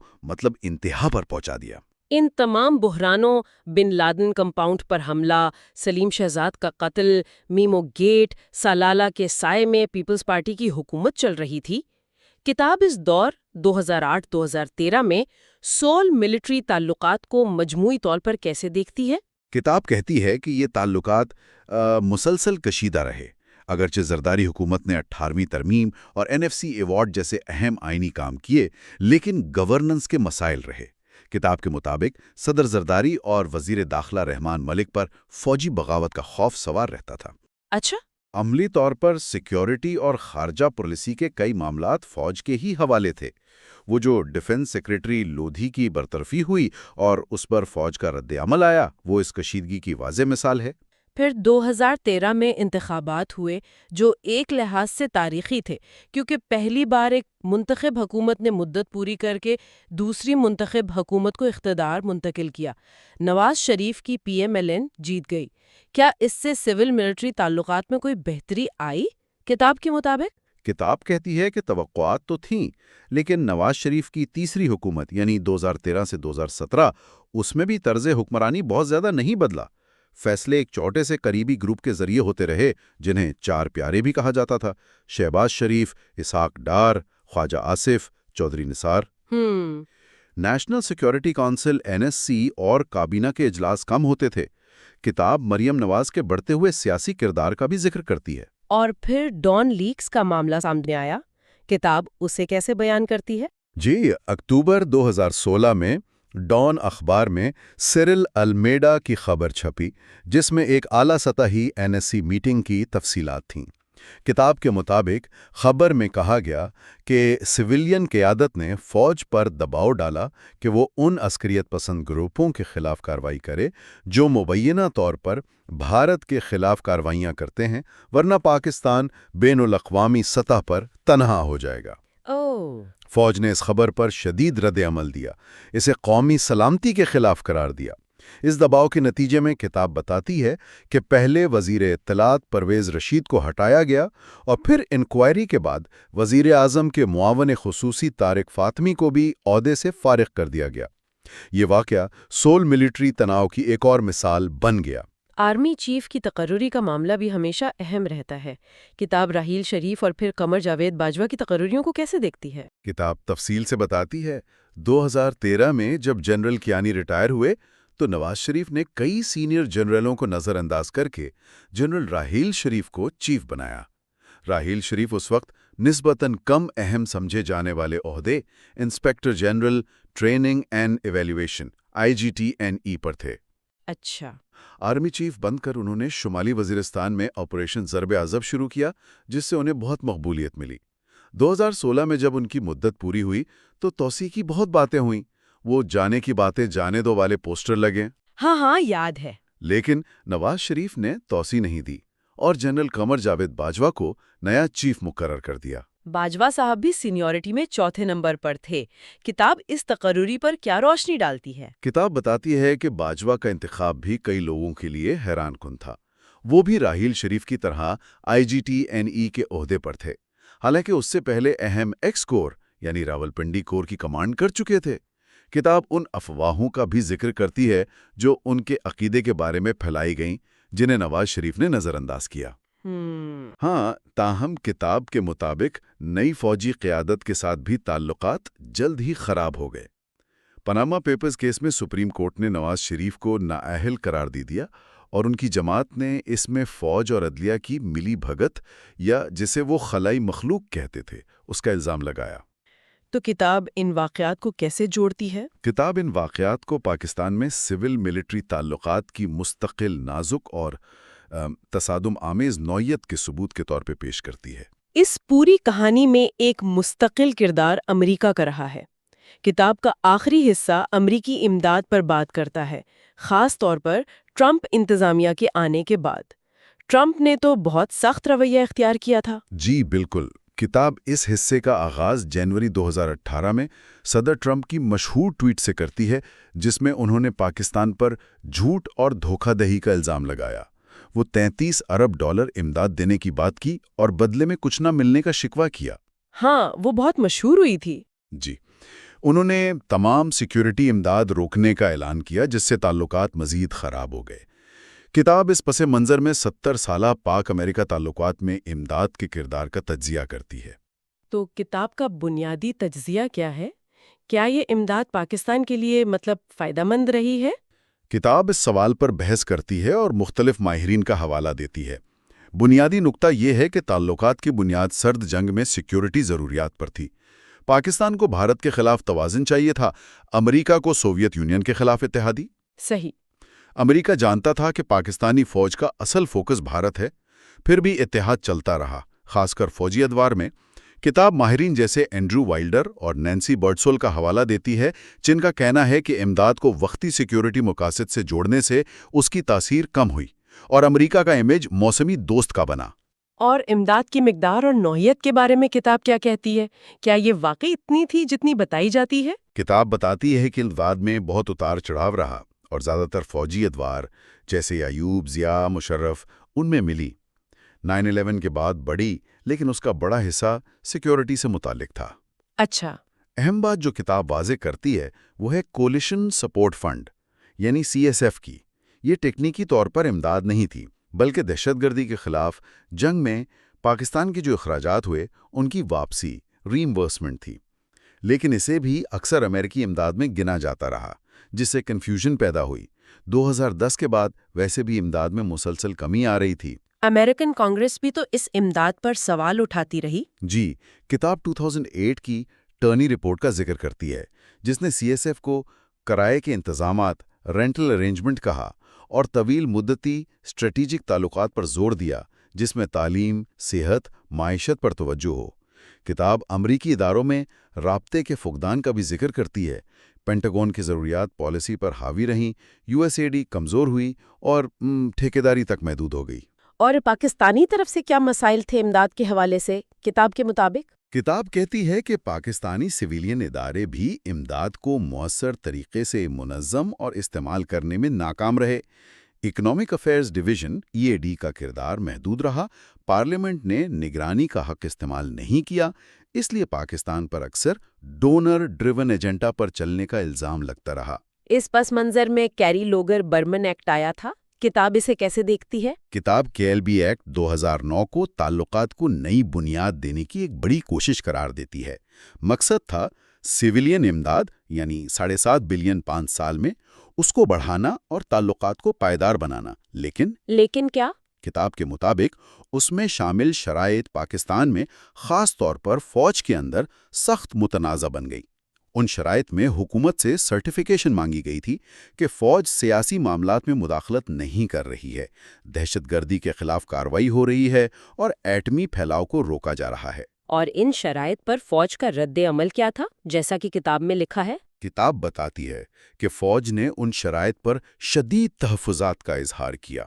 انتہا پر پہنچا دیا۔ ان تمام بحرانوں، بن لادن کمپاؤنڈ پر حملہ، سلیم شہزاد کا قتل، میمو گیٹ، سالالہ کے سائے میں پیپلز پارٹی کی حکومت چل رہی تھی۔ کتاب اس دور 2008-2013 میں سول ملٹری تعلقات کو مجموعی طور پر کیسے دیکھتی ہے؟ کتاب کہتی ہے کہ یہ تعلقات مسلسل کشیدہ رہے۔ اگرچہ زرداری حکومت نے 18ویں ترمیم اور NFC ایوارڈ جیسے اہم آئینی کام کیے، لیکن گورننس کے مسائل رہے۔ کتاب کے مطابق صدر زرداری اور وزیر داخلہ رحمان ملک پر فوجی بغاوت کا خوف سوار رہتا تھا۔ اچھا، عملی طور پر سیکیورٹی اور خارجہ پالیسی کے کئی معاملات فوج کے ہی حوالے تھے۔ وہ جو ڈیفنس سیکریٹری لودھی کی برطرفی ہوئی اور اس پر فوج کا رد عمل آیا، وہ اس کشیدگی کی واضح مثال ہے۔ پھر 2013 میں انتخابات ہوئے جو ایک لحاظ سے تاریخی تھے، کیونکہ پہلی بار ایک منتخب حکومت نے مدت پوری کر کے دوسری منتخب حکومت کو اقتدار منتقل کیا۔ نواز شریف کی PMLN جیت گئی۔ کیا اس سے سول ملٹری تعلقات میں کوئی بہتری آئی کتاب کے مطابق؟ کتاب کہتی ہے کہ توقعات تو تھیں، لیکن نواز شریف کی تیسری حکومت یعنی 2013 سے 2017 اس میں بھی طرز حکمرانی بہت زیادہ نہیں بدلا۔ فیصلے ایک چھوٹے سے قریبی گروپ کے ذریعے ہوتے رہے، جنہیں چار پیارے بھی کہا جاتا تھا: شہباز شریف، اسحاق ڈار، خواجہ آصف، چودھری نثار۔ نیشنل سیکیورٹی کونسل NSC اور کابینہ کے اجلاس کم ہوتے تھے۔ کتاب مریم نواز کے بڑھتے ہوئے سیاسی کردار کا بھی ذکر کرتی ہے۔ اور پھر ڈان لیکس کا معاملہ سامنے آیا، کتاب اسے کیسے بیان کرتی ہے؟ جی، اکتوبر 2016 میں ڈان اخبار میں سیرل المیڈا کی خبر چھپی، جس میں ایک اعلیٰ سطحی NSC میٹنگ کی تفصیلات تھیں۔ کتاب کے مطابق خبر میں کہا گیا کہ سویلین قیادت نے فوج پر دباؤ ڈالا کہ وہ ان عسکریت پسند گروپوں کے خلاف کارروائی کرے جو مبینہ طور پر بھارت کے خلاف کارروائیاں کرتے ہیں، ورنہ پاکستان بین الاقوامی سطح پر تنہا ہو جائے گا۔ فوج نے اس خبر پر شدید رد عمل دیا، اسے قومی سلامتی کے خلاف قرار دیا۔ اس دباؤ کے نتیجے میں کتاب بتاتی ہے کہ پہلے وزیر اطلاعات پرویز رشید کو ہٹایا گیا اور پھر انکوائری کے بعد وزیر اعظم کے معاون خصوصی طارق فاطمی کو بھی عہدے سے فارغ کر دیا گیا۔ یہ واقعہ سول ملٹری تناؤ کی ایک اور مثال بن گیا۔ آرمی چیف کی تقرری کا معاملہ بھی ہمیشہ اہم رہتا ہے۔ کتاب راحیل شریف اور پھر قمر جاوید باجوہ کی تقرریوں کو کیسے دیکھتی ہے؟ کتاب تفصیل سے بتاتی ہے 2013 میں جب جنرل کیانی ریٹائر ہوئے تو نواز شریف نے کئی سینئر جنرلوں کو نظر انداز کر کے جنرل راحیل شریف کو چیف بنایا۔ راحیل شریف اس وقت نسبتاً کم اہم سمجھے جانے والے عہدے inspector general training and evaluation IGTNE پر تھے۔ اچھا، آرمی چیف بن کر انہوں نے شمالی وزیرستان میں آپریشن ضرب عضب شروع کیا، جس سے انہیں بہت مقبولیت ملی۔ 2016 میں جب ان کی مدت پوری ہوئی تو توسیع کی بہت باتیں ہوئیں۔ وہ جانے کی باتیں جانے دو والے پوسٹر لگے، ہاں یاد ہے۔ لیکن نواز شریف نے توسیع نہیں دی اور جنرل قمر جاوید باجوہ کو نیا چیف مقرر کر دیا۔ باجوہ صاحب بھی سینیورٹی میں چوتھے نمبر پر تھے۔ کتاب اس تقرری پر کیا روشنی ڈالتی ہے؟ کتاب بتاتی ہے کہ باجوہ کا انتخاب بھی کئی لوگوں کے لیے حیران کن تھا۔ وہ بھی راحیل شریف کی طرح IGTNE کے عہدے پر تھے، حالانکہ اس سے پہلے اہم ایکس کور یعنی راولپنڈی کور کی کمانڈ کر چکے تھے۔ کتاب ان افواہوں کا بھی ذکر کرتی ہے جو ان کے عقیدے کے بارے میں پھیلائی گئیں، جنہیں نواز شریف نے نظر انداز کیا۔ ہاں، تاہم کتاب کے مطابق نئی فوجی قیادت کے ساتھ بھی تعلقات جلد ہی خراب ہو گئے۔ پاناما پیپرز کیس میں سپریم کورٹ نے نواز شریف کو نااہل قرار دیا اور ان کی جماعت نے اس میں فوج اور عدلیہ کی ملی بھگت یا جسے وہ خلائی مخلوق کہتے تھے اس کا الزام لگایا۔ تو کتاب ان واقعات کو کیسے جوڑتی ہے؟ کتاب ان واقعات کو پاکستان میں سول ملٹری تعلقات کی مستقل، نازک اور تصادم آمیز نوعیت کے ثبوت کے طور پہ پیش کرتی ہے۔ اس پوری کہانی میں ایک مستقل کردار امریکہ کا رہا ہے۔ کتاب کا آخری حصہ امریکی امداد پر بات کرتا ہے، خاص طور پر ٹرمپ انتظامیہ کے آنے کے بعد۔ ٹرمپ نے تو بہت سخت رویہ اختیار کیا تھا۔ جی بالکل۔ کتاب اس حصے کا آغاز جنوری 2018 میں صدر ٹرمپ کی مشہور ٹویٹ سے کرتی ہے، جس میں انہوں نے پاکستان پر جھوٹ اور دھوکہ دہی کا الزام لگایا۔ وہ $33 ارب امداد دینے کی بات کی اور بدلے میں کچھ نہ ملنے کا شکوہ کیا۔ ہاں، وہ بہت مشہور ہوئی تھی۔ جی، انہوں نے تمام سیکیورٹی امداد روکنے کا اعلان کیا، جس سے تعلقات مزید خراب ہو گئے۔ کتاب اس پس منظر میں 70 سالہ پاک امریکہ تعلقات میں امداد کے کردار کا تجزیہ کرتی ہے۔ تو کتاب کا بنیادی تجزیہ کیا ہے؟ کیا یہ امداد پاکستان کے لیے فائدہ مند رہی ہے؟ کتاب اس سوال پر بحث کرتی ہے اور مختلف ماہرین کا حوالہ دیتی ہے۔ بنیادی نقطہ یہ ہے کہ تعلقات کی بنیاد سرد جنگ میں سیکیورٹی ضروریات پر تھی۔ پاکستان کو بھارت کے خلاف توازن چاہیے تھا، امریکہ کو سوویت یونین کے خلاف اتحادی۔ صحیح۔ امریکہ جانتا تھا کہ پاکستانی فوج کا اصل فوکس بھارت ہے، پھر بھی اتحاد چلتا رہا، خاص کر فوجی ادوار میں۔ کتاب ماہرین جیسے اینڈریو وائلڈر اور نینسی برڈسول کا حوالہ دیتی ہے، جن کا کہنا ہے کہ امداد کو وقتی سیکیورٹی مقاصد سے جوڑنے سے اس کی تاثیر کم ہوئی اور امریکہ کا امیج موسمی دوست کا بنا۔ اور امداد کی مقدار اور نوعیت کے بارے میں کتاب کیا کہتی ہے؟ کیا یہ واقعی اتنی تھی جتنی بتائی جاتی ہے؟ کتاب بتاتی ہے کہ امداد میں بہت اتار چڑھاو رہا اور زیادہ تر فوجی ادوار جیسے ایوب، ضیاء، مشرف ان میں ملی۔ 9/11 کے بعد بڑی، لیکن اس کا بڑا حصہ سیکیورٹی سے متعلق تھا۔ اچھا۔ اہم بات جو کتاب واضح کرتی ہے وہ ہے کولیشن سپورٹ فنڈ یعنی CSF کی۔ یہ ٹیکنیکی طور پر امداد نہیں تھی، بلکہ دہشت گردی کے خلاف جنگ میں پاکستان کے جو اخراجات ہوئے ان کی واپسی، ری ایمبرسمنٹ تھی۔ لیکن اسے بھی اکثر امریکی امداد میں گنا جاتا رہا، جس سے کنفیوژن پیدا ہوئی۔ 2010 کے بعد ویسے بھی امداد میں مسلسل کمی آ رہی تھی۔ امریکن کانگریس بھی تو اس امداد پر سوال اٹھاتی رہی۔ جی، کتاب 2008 کی ٹرنی رپورٹ کا ذکر کرتی ہے، جس نے CSF کو کرائے کے انتظامات، رینٹل ارینجمنٹ کہا اور طویل مدتی اسٹریٹجک تعلقات پر زور دیا، جس میں تعلیم، صحت، معیشت پر توجہ ہو۔ کتاب امریکی اداروں میں رابطے کے فقدان کا بھی ذکر کرتی ہے۔ پینٹاگون کی ضروریات پالیسی پر حاوی رہیں، USAID کمزور ہوئی اور ٹھیکیداری تک محدود ہو گئی۔ اور پاکستانی طرف سے کیا مسائل تھے امداد کے حوالے سے کتاب کے مطابق؟ کتاب کہتی ہے کہ پاکستانی سویلین ادارے بھی امداد کو مؤثر طریقے سے منظم اور استعمال کرنے میں ناکام رہے۔ اکنامک افیئرز ڈویژن EAD کا کردار محدود رہا، پارلیمنٹ نے نگرانی کا حق استعمال نہیں کیا، اس لیے پاکستان پر اکثر ڈونر ڈریون ایجنڈا پر چلنے کا الزام لگتا رہا۔ اس پس منظر میں کیری لوگر برمن ایکٹ آیا تھا۔ کتاب اسے کیسے دیکھتی ہے؟ کتاب KLB ایکٹ 2009 کو تعلقات کو نئی بنیاد دینے کی ایک بڑی کوشش قرار دیتی ہے۔ مقصد تھا سویلین امداد یعنی 7.5 بلین 5 سال میں اس کو بڑھانا اور تعلقات کو پائیدار بنانا۔ لیکن کیا؟ کتاب کے مطابق اس میں شامل شرائط پاکستان میں خاص طور پر فوج کے اندر سخت متنازع بن گئی۔ ان شرائط میں حکومت سے سرٹیفیکیشن مانگی گئی تھی کہ فوج سیاسی معاملات میں مداخلت نہیں کر رہی ہے، دہشت گردی کے خلاف کارروائی ہو رہی ہے اور ایٹمی پھیلاؤ کو روکا جا رہا ہے۔ اور ان شرائط پر فوج کا رد عمل کیا تھا، جیسا کہ کتاب میں لکھا ہے؟ کتاب بتاتی ہے کہ فوج نے ان شرائط پر شدید تحفظات کا اظہار کیا۔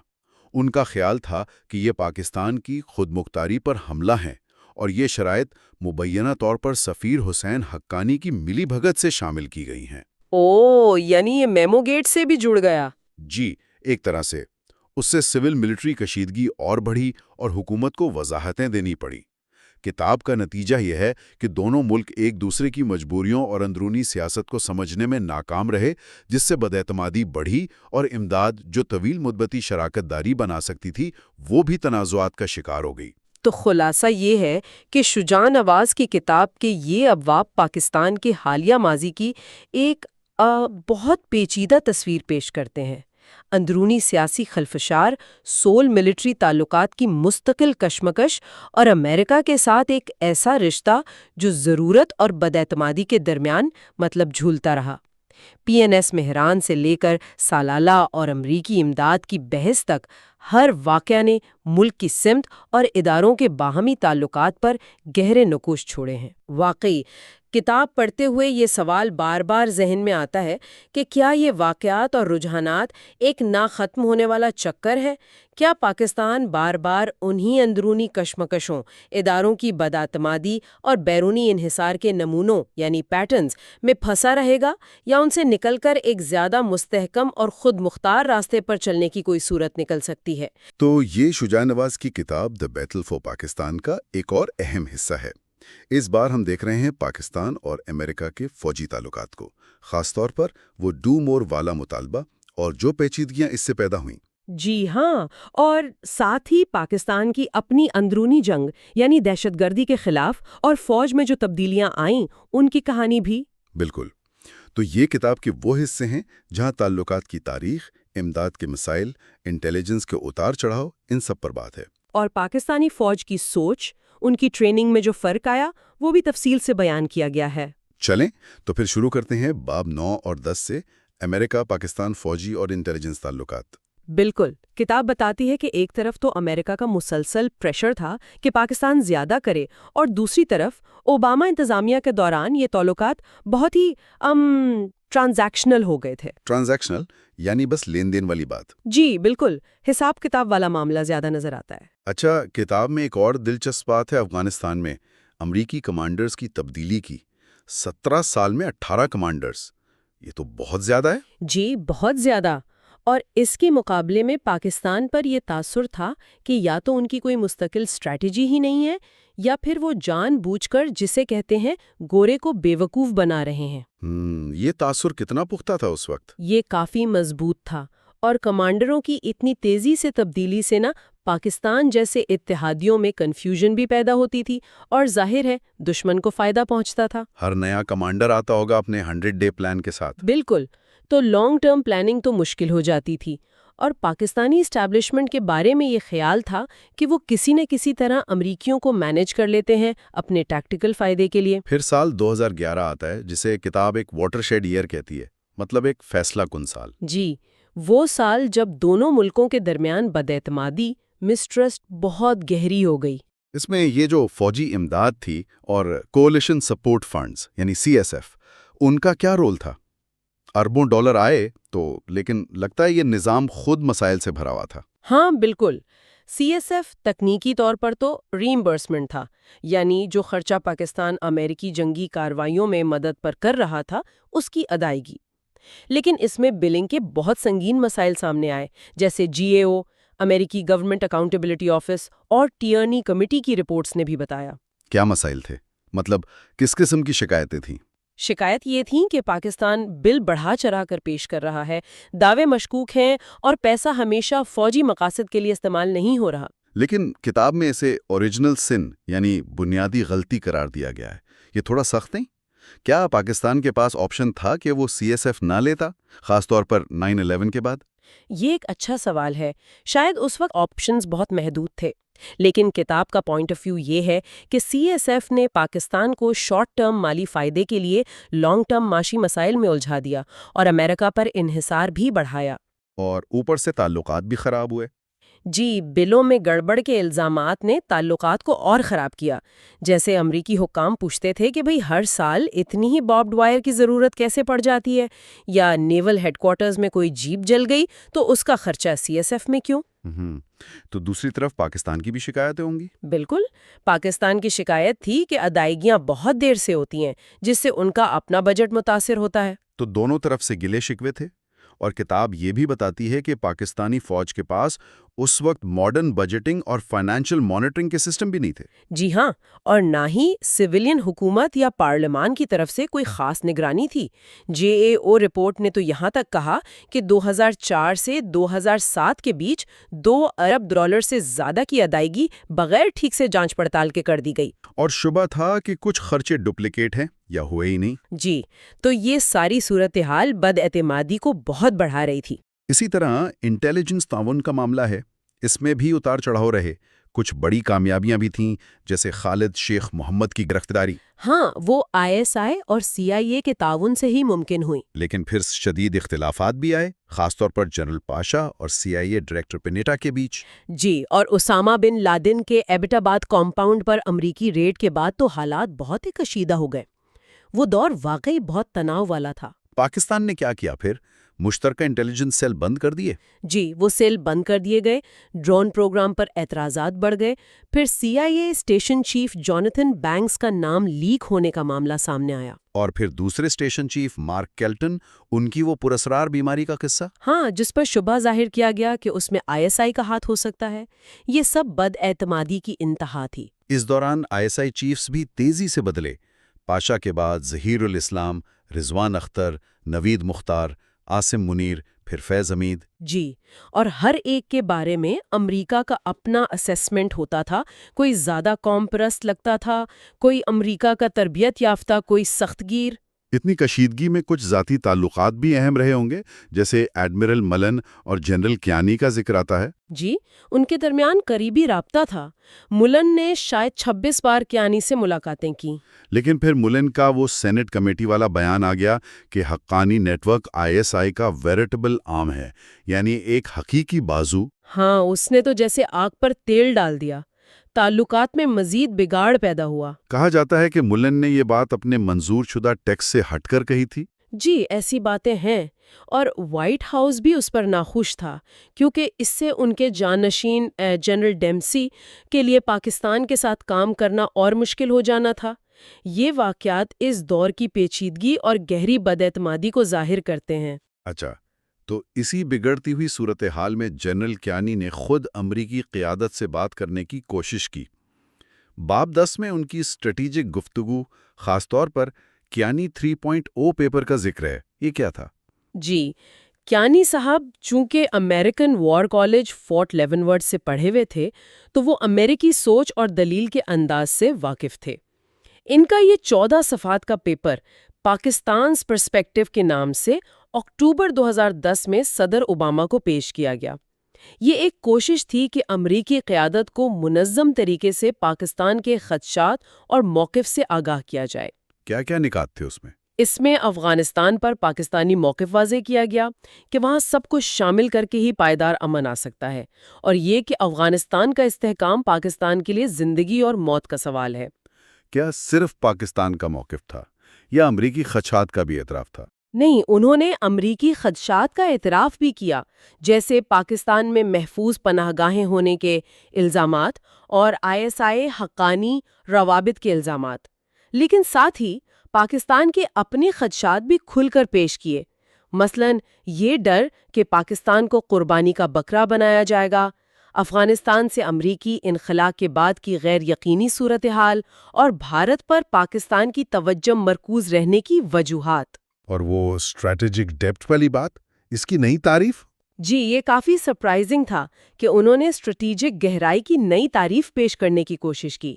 ان کا خیال تھا کہ یہ پاکستان کی خود مختاری پر حملہ ہیں اور یہ شرائط مبینہ طور پر سفیر حسین حقانی کی ملی بھگت سے شامل کی گئی ہیں۔ یعنی یہ میمو گیٹ سے بھی جڑ گیا؟ جی، ایک طرح سے۔ اس سے سول ملٹری کشیدگی اور بڑھی اور حکومت کو وضاحتیں دینی پڑی۔ کتاب کا نتیجہ یہ ہے کہ دونوں ملک ایک دوسرے کی مجبوریوں اور اندرونی سیاست کو سمجھنے میں ناکام رہے، جس سے بداعتمادی بڑھی اور امداد جو طویل مدتی شراکت داری بنا سکتی تھی وہ بھی تنازعات کا شکار ہو گئی۔ تو خلاصہ یہ ہے کہ شجاع نواز کی کتاب کے یہ ابواب پاکستان کے حالیہ ماضی کی ایک بہت پیچیدہ تصویر پیش کرتے ہیں۔ اندرونی سیاسی خلفشار، سول ملٹری تعلقات کی مستقل کشمکش اور امریکہ کے ساتھ ایک ایسا رشتہ جو ضرورت اور بداعتمادی کے درمیان جھولتا رہا۔ PNS مہران سے لے کر سالالہ اور امریکی امداد کی بحث تک ہر واقعہ نے ملک کی سمت اور اداروں کے باہمی تعلقات پر گہرے نقوش چھوڑے ہیں۔ واقعی کتاب پڑھتے ہوئے یہ سوال بار بار ذہن میں آتا ہے کہ کیا یہ واقعات اور رجحانات ایک نہ ختم ہونے والا چکر ہے؟ کیا پاکستان بار بار انہی اندرونی کشمکشوں، اداروں کی بداعتمادی اور بیرونی انحصار کے نمونوں یعنی پیٹرنز میں پھنسا رہے گا، یا ان سے نکل کر ایک زیادہ مستحکم اور خود مختار راستے پر چلنے کی کوئی صورت نکل سکتی ہے؟ تو یہ شجاع نواز کی کتاب دی بیٹل فار پاکستان کا ایک اور اہم حصہ ہے۔ اس بار ہم دیکھ رہے ہیں پاکستان اور امریکہ کے فوجی تعلقات کو، خاص طور پر وہ ڈو مور والا مطالبہ اور جو پیچیدگیاں اس سے پیدا ہوئیں۔ جی ہاں، اور ساتھ ہی پاکستان کی اپنی اندرونی جنگ یعنی دہشت گردی کے خلاف اور فوج میں جو تبدیلیاں آئیں ان کی کہانی بھی۔ بالکل۔ تو یہ کتاب کے وہ حصے ہیں جہاں تعلقات کی تاریخ، امداد کے مسائل، انٹیلیجنس کے اتار چڑھاؤ، ان سب پر بات ہے۔ اور پاکستانی فوج کی سوچ، ان کی ٹریننگ میں جو فرق آیا وہ بھی تفصیل سے بیان کیا گیا ہے۔ چلیں تو پھر شروع کرتے ہیں باب 9 اور 10 سے، امریکہ پاکستان فوجی اور انٹیلیجنس تعلقات۔ بالکل، کتاب بتاتی ہے کہ ایک طرف تو امریکہ کا مسلسل پریشر تھا کہ پاکستان زیادہ کرے، اور دوسری طرف اوباما انتظامیہ کے دوران یہ تعلقات بہت ہی ٹرانزیکشنل ہو گئے تھے۔ ٹرانزیکشنل یعنی بس لین دین والی بات۔ جی بالکل، حساب کتاب والا معاملہ زیادہ نظر آتا ہے۔ اچھا، کتاب میں ایک اور دلچسپ بات ہے افغانستان میں امریکی کمانڈرز کی تبدیلی کی۔ 17 سال میں 18 کمانڈرز، یہ تو بہت زیادہ ہے۔ جی بہت زیادہ، اور اس کے مقابلے میں پاکستان پر یہ تاثر تھا کہ یا تو ان کی کوئی مستقل اسٹریٹجی ہی نہیں ہے، یا پھر وہ جان بوجھ کر جسے کہتے ہیں گورے کو بیوقوف بنا رہے ہیں۔ یہ تاثر کتنا پختہ تھا اس وقت؟ یہ کافی مضبوط تھا، اور کمانڈروں کی اتنی تیزی سے تبدیلی سے نا پاکستان جیسے اتحادیوں میں کنفیوژن بھی پیدا ہوتی تھی، اور ظاہر ہے دشمن کو فائدہ پہنچتا تھا۔ ہر نیا کمانڈر آتا ہوگا اپنے 100 ڈے پلان کے ساتھ۔ بالکل، تو لانگ ٹرم پلاننگ تو مشکل ہو جاتی تھی، اور پاکستانی اسٹیبلشمنٹ کے بارے میں یہ خیال تھا کہ وہ کسی نہ کسی طرح امریکیوں کو مینج کر لیتے ہیں اپنے ٹیکٹیکل فائدے کے لیے۔ پھر سال 2011 آتا ہے جسے کتاب ایک واٹر شیڈ ایئر کہتی ہے، مطلب ایک فیصلہ کن سال۔ جی، وہ سال جب دونوں ملکوں کے درمیان بداعتمادی، مسٹرسٹ بہت گہری ہو گئی۔ اس میں یہ جو فوجی امداد تھی اور کولیشن سپورٹ فنڈز یعنی CSF، ان کا کیا رول تھا؟ اربوں ڈالر آئے تو، لیکن لگتا ہے یہ نظام خود مسائل سے بھرا ہوا تھا۔ ہاں بالکل، CSF تکنیکی طور پر تو ری ایمبرسمنٹ تھا، یعنی جو خرچہ پاکستان امریکی جنگی کارروائیوں میں مدد پر کر رہا تھا اس کی ادائیگی۔ لیکن اس میں بلنگ کے بہت سنگین مسائل سامنے آئے، جیسے GAO، امریکی گورنمنٹ اکاؤنٹیبلٹی آفس اور ٹیئرنی کمیٹی کی رپورٹس نے بھی بتایا۔ کیا مسائل تھے؟ مطلب کس قسم کی شکایتیں تھیں؟ شکایت یہ تھی کہ پاکستان بل بڑھا چڑھا کر پیش کر رہا ہے، دعوے مشکوک ہیں، اور پیسہ ہمیشہ فوجی مقاصد کے لیے استعمال نہیں ہو رہا۔ لیکن کتاب میں اسے اوریجنل سن یعنی بنیادی غلطی قرار دیا گیا ہے۔ یہ تھوڑا سخت نہیں؟ کیا پاکستان کے پاس آپشن تھا کہ وہ CSF نہ لیتا، خاص طور پر 9/11 کے بعد؟ یہ ایک اچھا سوال ہے۔ شاید اس وقت آپشنز بہت محدود تھے، لیکن کتاب کا پوائنٹ آف ویو یہ ہے کہ سی ایس ایف نے پاکستان کو شارٹ ٹرم مالی فائدے کے لیے لانگ ٹرم معاشی مسائل میں الجھا دیا اور امریکہ پر انحصار بھی بڑھایا۔ اور اوپر سے تعلقات بھی خراب ہوئے۔ جی، بلوں میں گڑبڑ کے الزامات نے تعلقات کو اور خراب کیا۔ جیسے امریکی حکام پوچھتے تھے کہ بھئی ہر سال اتنی ہی باربڈ وائر کی ضرورت کیسے پڑ جاتی ہے، یا نیول ہیڈ کوارٹرز میں کوئی جیپ جل گئی تو اس کا خرچہ سی ایس ایف میں کیوں؟ تو دوسری طرف پاکستان کی بھی شکایتیں ہوں گی؟ بالکل، پاکستان کی شکایت تھی کہ ادائیگیاں بہت دیر سے ہوتی ہیں، جس سے ان کا اپنا بجٹ متاثر ہوتا ہے۔ تو دونوں طرف سے گلے شکوے تھے، اور کتاب یہ بھی بتاتی ہے کہ پاکستانی فوج کے پاس اس وقت ماڈرن بجٹنگ اور فائنینشیل مانیٹرنگ کے سسٹم بھی نہیں تھے۔ جی ہاں، اور نہ ہی سویلین حکومت یا پارلیمان کی طرف سے کوئی خاص نگرانی تھی۔ جے اے او رپورٹ نے تو یہاں تک کہا کہ 2004 سے 2007 کے بیچ $2 ارب سے زیادہ کی ادائیگی بغیر ٹھیک سے جانچ پڑتال کے کر دی گئی۔ اور شبہ تھا کہ کچھ خرچے ڈپلیکیٹ ہیں یا ہوئے ہی نہیں۔ جی، تو یہ ساری صورتحال بد اعتمادی کو بہت بڑھا رہی تھی۔ اسی طرح انٹیلیجنس تعاون کا معاملہ ہے، اس میں بھی اتار چڑھاؤ رہے۔ کچھ بڑی کامیابیاں بھی تھیں، جیسے خالد شیخ محمد کی گرفتاری۔ ہاں، وہ آئی ایس آئی اور سی آئی اے کے تعاون سے ہی ممکن ہوئی۔ لیکن پھر شدید اختلافات بھی آئے، خاص طور پر جنرل پاشا اور سی آئی اے ڈائریکٹر پنیٹا کے بیچ۔ جی، اور اسامہ بن لادن کے ایبٹ آباد کمپاؤنڈ پر امریکی ریڈ کے بعد تو حالات بہت ہی کشیدہ ہو گئے۔ وہ دور واقعی بہت تناؤ والا تھا۔ پاکستان نے کیا کیا پھر؟ مشترکہ انٹیلیجنس سیل بند کر دیے؟ جی، وہ سیل بند کر دیے گئے، ڈرون پروگرام پر اعتراضات بڑھ گئے، پھر سی آئی اے اسٹیشن چیف جوناتھن بینکس کا نام لیک ہونے کا معاملہ سامنے آیا۔ اور پھر دوسرے اسٹیشن چیف مارک کیلٹن، ان کی وہ پراسرار بیماری کا قصہ؟ ہاں، جس پر شبہ ظاہر کیا گیا کہ اس میں آئی ایس آئی کا ہاتھ ہو سکتا ہے۔ یہ سب بد اعتمادی کی انتہا تھی۔ اس دوران آئی ایس آئی چیفز بھی تیزی سے بدلے۔ پاشا کے بعد ظہیر الاسلام، رضوان اختر، نوید مختار، عاصم منیر، پھر فیض حمید۔ جی، اور ہر ایک کے بارے میں امریکہ کا اپنا اسیسمنٹ ہوتا تھا۔ کوئی زیادہ قوم پرست لگتا تھا، کوئی امریکہ کا تربیت یافتہ، کوئی سخت گیر۔ اتنی کشیدگی میں کچھ ذاتی تعلقات بھی اہم رہے ہوں گے، جیسے ایڈمرل ملن اور جنرل کیانی کا ذکر آتا ہے۔ جی، ان کے درمیان قریبی رابطہ تھا۔ ملن نے شاید 26 بار کیانی سے ملاقاتیں کیں۔ لیکن پھر ملن کا وہ سینٹ کمیٹی والا بیان آ گیا کہ Haqqani network I S I کا ویریٹیبل آرم ہے، یعنی ایک حقیقی بازو۔ ہاں، اس نے تو جیسے آگ پر تیل ڈال دیا۔ تعلقات میں مزید بگاڑ پیدا ہوا۔ کہا جاتا ہے کہ ملن نے یہ بات اپنے منظور شدہ ٹیکس سے ہٹ کر کہی تھی۔ جی، ایسی باتیں ہیں، اور وائٹ ہاؤس بھی اس پر ناخوش تھا، کیونکہ اس سے ان کے جانشین جنرل ڈیمسی کے لیے پاکستان کے ساتھ کام کرنا اور مشکل ہو جانا تھا۔ یہ واقعات اس دور کی پیچیدگی اور گہری بداعتمادی کو ظاہر کرتے ہیں۔ اچھا، تو اسی بگڑتی ہوئی صورتحال میں جنرل کیانی نے خود امریکی قیادت سے بات کرنے کی کوشش کی۔ باب 10 میں ان کی اسٹریٹجک گفتگو، خاص طور پر کیانی 3.0 پیپر کا ذکر ہے۔ یہ کیا تھا؟ جی، کیانی صاحب چونکہ امریکن وار کالج فورٹ لیونورتھ سے پڑھے ہوئے تھے، تو وہ امریکی سوچ اور دلیل کے انداز سے واقف تھے۔ ان کا یہ 14 صفحات کا پیپر پاکستان's پرسپیکٹو کے نام سے اکتوبر 2010 میں صدر اوباما کو پیش کیا گیا۔ یہ ایک کوشش تھی کہ امریکی قیادت کو منظم طریقے سے پاکستان کے خدشات اور موقف سے آگاہ کیا جائے۔ کیا کیا نکات تھے اس میں؟ اس میں افغانستان پر پاکستانی موقف واضح کیا گیا کہ وہاں سب کچھ شامل کر کے ہی پائیدار امن آ سکتا ہے، اور یہ کہ افغانستان کا استحکام پاکستان کے لیے زندگی اور موت کا سوال ہے۔ کیا صرف پاکستان کا موقف تھا یا امریکی خدشات کا بھی اعتراف تھا؟ نہیں، انہوں نے امریکی خدشات کا اعتراف بھی کیا، جیسے پاکستان میں محفوظ پناہ گاہیں ہونے کے الزامات اور آئی ایس آئی حقانی روابط کے الزامات، لیکن ساتھ ہی پاکستان کے اپنے خدشات بھی کھل کر پیش کیے، مثلاً یہ ڈر کہ پاکستان کو قربانی کا بکرا بنایا جائے گا، افغانستان سے امریکی انخلا کے بعد کی غیر یقینی صورتحال، اور بھارت پر پاکستان کی توجہ مرکوز رہنے کی وجوہات۔ اور وہ اسٹریٹجک ڈیپتھ والی بات، اس کی نئی تعریف؟ جی، یہ کافی سرپرائزنگ تھا کہ انہوں نے اسٹریٹجک گہرائی کی نئی تعریف پیش کرنے کی کوشش کی،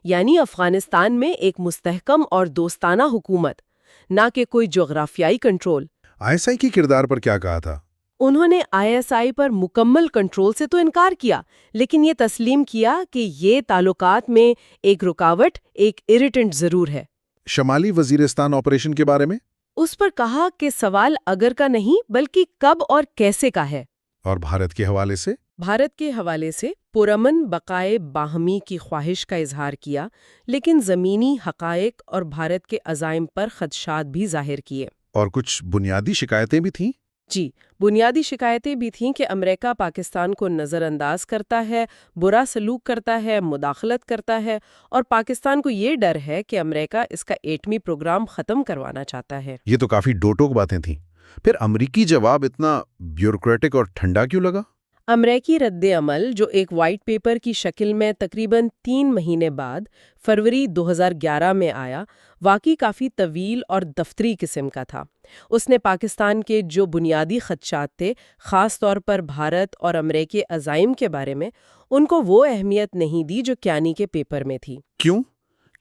یعنی افغانستان میں ایک مستحکم اور دوستانہ حکومت، نہ کہ کوئی جغرافیائی کنٹرول۔ آئی ایس آئی کی کردار پر کیا کہا تھا؟ انہوں نے ISI پر مکمل کنٹرول سے تو انکار کیا، لیکن یہ تسلیم کیا کہ یہ تعلقات میں ایک رکاوٹ، ایک irritant ضرور ہے۔ شمالی وزیرستان آپریشن کے بارے میں؟ اس پر کہا کہ سوال اگر کا نہیں بلکہ کب اور کیسے کا ہے۔ اور بھارت کے حوالے سے؟ بھارت کے حوالے سے پرامن بقائے باہمی کی خواہش کا اظہار کیا، لیکن زمینی حقائق اور بھارت کے عزائم پر خدشات بھی ظاہر کیے۔ اور کچھ بنیادی شکایتیں بھی تھیں؟ جی، بنیادی شکایتیں بھی تھیں کہ امریکہ پاکستان کو نظر انداز کرتا ہے، برا سلوک کرتا ہے، مداخلت کرتا ہے، اور پاکستان کو یہ ڈر ہے کہ امریکہ اس کا ایٹمی پروگرام ختم کروانا چاہتا ہے۔ یہ تو کافی ڈوٹوک باتیں تھیں۔ پھر امریکی جواب اتنا بیوروکریٹک اور ٹھنڈا کیوں لگا؟ امریکی رد عمل، جو ایک وائٹ پیپر کی شکل میں تقریباً 3 مہینے بعد فروری 2011 میں آیا، واقعی کافی طویل اور دفتری قسم کا تھا۔ اس نے پاکستان کے جو بنیادی خدشات تھے، خاص طور پر بھارت اور امریکی عزائم کے بارے میں، ان کو وہ اہمیت نہیں دی جو کیانی کے پیپر میں تھی۔ کیوں؟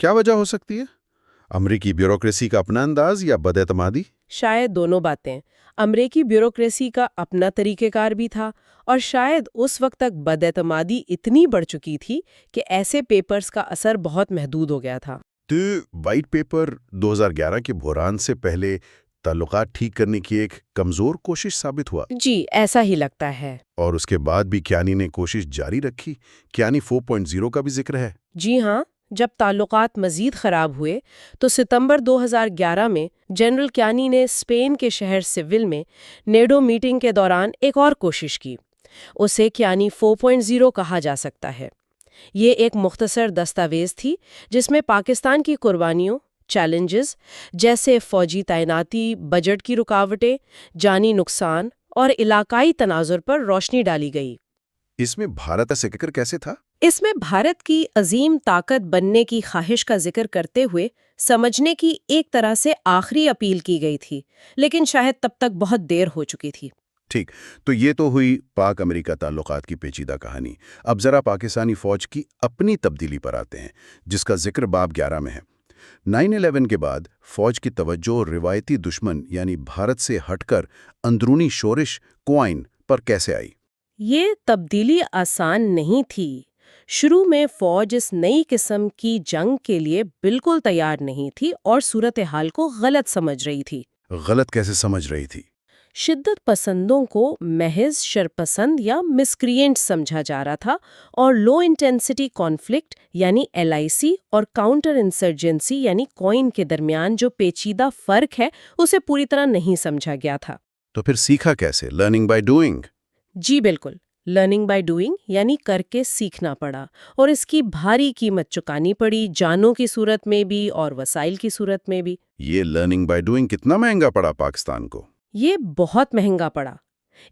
کیا وجہ ہو سکتی ہے؟ امریکی بیوروکریسی کا اپنا انداز یا بد اعتمادی؟ شاید دونوں باتیں۔ امریکی بیوروکریسی کا اپنا طریقہ کار بھی تھا، اور شاید اس وقت تک بد اعتمادی اتنی بڑھ چکی تھی کہ ایسے پیپرز کا اثر بہت محدود ہو گیا تھا۔ تو وائٹ پیپر 2011 کے بحران سے پہلے تعلقات ٹھیک کرنے کی ایک کمزور کوشش ثابت ہوا؟ جی، ایسا ہی لگتا ہے۔ اور اس کے بعد بھی کیانی نے کوشش جاری رکھی؟ کیانی 4.0 کا بھی ذکر ہے؟ جی ہاں، جب تعلقات مزید خراب ہوئے تو ستمبر 2011 میں جنرل کیانی نے اسپین کے شہر سیول میں نیڈو میٹنگ کے دوران ایک اور کوشش کی۔ اسے کیانی 4.0 کہا جا سکتا ہے۔ یہ ایک مختصر دستاویز تھی جس میں پاکستان کی قربانیوں، چیلنجز جیسے فوجی تعیناتی، بجٹ کی رکاوٹیں، جانی نقصان اور علاقائی تناظر پر روشنی ڈالی گئی۔ اس میں بھارت کا ذکر کیسے تھا؟ اس میں بھارت کی عظیم طاقت بننے کی خواہش کا ذکر کرتے ہوئے سمجھنے کی ایک طرح سے آخری اپیل کی گئی تھی، لیکن شاید تب تک بہت دیر ہو چکی تھی۔ ٹھیک، تو یہ تو ہوئی پاک امریکہ تعلقات کی پیچیدہ کہانی۔ اب ذرا پاکستانی فوج کی اپنی تبدیلی پر آتے ہیں، جس کا ذکر باب 11 میں ہے۔ 9/11 کے بعد فوج کی توجہ روایتی دشمن یعنی بھارت سے ہٹ کر اندرونی شورش کوائن پر کیسے آئی؟ یہ تبدیلی آسان نہیں تھی۔ شروع میں فوج اس نئی قسم کی جنگ کے لیے بالکل تیار نہیں تھی اور صورتحال کو غلط سمجھ رہی تھی۔ غلط کیسے سمجھ رہی تھی؟ شدت پسندوں کو محض شرپسند یا مسکرینٹ سمجھا جا رہا تھا، اور لو انٹینسٹی کانفلکٹ یعنی LIC اور کاؤنٹر انسرجنسی یعنی کوئن کے درمیان جو پیچیدہ فرق ہے اسے پوری طرح نہیں سمجھا گیا تھا۔ تو پھر سیکھا کیسے؟ Learning by doing? جی بالکل، لرننگ بائی ڈوئنگ یعنی کر کے سیکھنا پڑا، اور اس کی بھاری قیمت چکانی پڑی، جانوں کی صورت میں بھی اور وسائل کی صورت میں بھی۔ یہ لرننگ بائی ڈوئنگ کتنا مہنگا پڑا پاکستان کو؟ یہ بہت مہنگا پڑا۔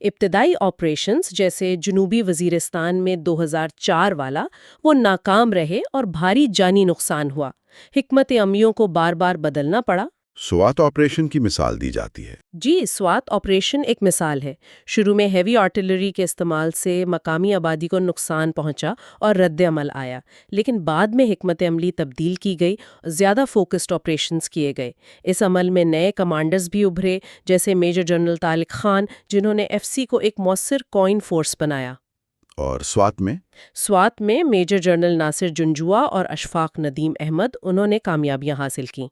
ابتدائی آپریشنز جیسے جنوبی وزیرستان میں 2004 والا وہ ناکام رہے اور بھاری جانی نقصان ہوا۔ حکمت عملیوں کو بار بار بدلنا پڑا۔ سوات آپریشن کی مثال دی جاتی ہے۔ جی، سوات آپریشن ایک مثال ہے۔ شروع میں ہیوی آرٹلری کے استعمال سے مقامی آبادی کو نقصان پہنچا اور رد عمل آیا، لیکن بعد میں حکمت عملی تبدیل کی گئی، زیادہ فوکسڈ آپریشنز کیے گئے۔ اس عمل میں نئے کمانڈرز بھی ابھرے، جیسے میجر جنرل طارق خان، جنہوں نے FC کو ایک مؤثر کوئن فورس بنایا۔ اور سوات میں میجر جنرل ناصر جنجوا اور اشفاق ندیم احمد، انہوں نے کامیابیاں حاصل کیں۔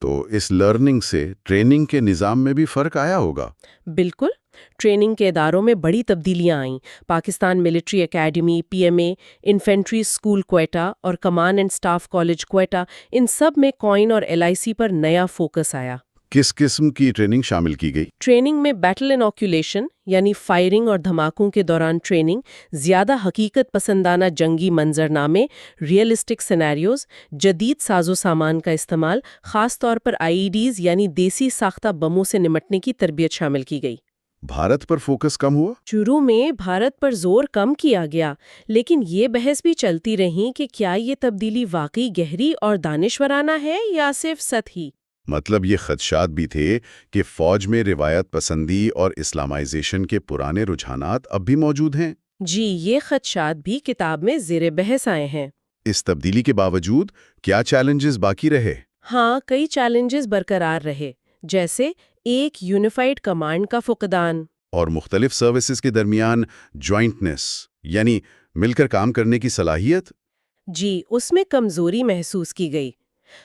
تو اس لرننگ سے ٹریننگ کے نظام میں بھی فرق آیا ہوگا؟ بالکل، ٹریننگ کے اداروں میں بڑی تبدیلیاں آئیں۔ Pakistan military academy, PMA، infantry school Quetta اور کمان اینڈ سٹاف کالج کوئٹہ، ان سب میں کوئن اور LIC پر نیا فوکس آیا۔ کس قسم کی ٹریننگ شامل کی گئی؟ ٹریننگ میں بیٹل انوکیولیشن یعنی فائرنگ اور دھماکوں کے دوران ٹریننگ، زیادہ حقیقت پسندانہ جنگی منظرنامے، ریئلسٹک سینیریوز، جدید ساز و سامان کا استعمال، خاص طور پر IEDs یعنی دیسی ساختہ بموں سے نمٹنے کی تربیت شامل کی گئی۔ بھارت پر فوکس کم ہوا؟ شروع میں بھارت پر زور کم کیا گیا، لیکن یہ بحث بھی چلتی رہی کہ کیا یہ تبدیلی واقعی گہری اور دانشورانہ ہے یا صرف سطحی۔ مطلب یہ خدشات بھی تھے کہ فوج میں روایت پسندی اور اسلامائزیشن کے پرانے رجحانات اب بھی موجود ہیں؟ جی، یہ خدشات بھی کتاب میں زیر بحث آئے ہیں۔ اس تبدیلی کے باوجود کیا چیلنجز باقی رہے؟ ہاں، کئی چیلنجز برقرار رہے، جیسے ایک یونیفائڈ کمانڈ کا فقدان۔ اور مختلف سروسز کے درمیان جوائنٹنس یعنی مل کر کام کرنے کی صلاحیت؟ جی، اس میں کمزوری محسوس کی گئی۔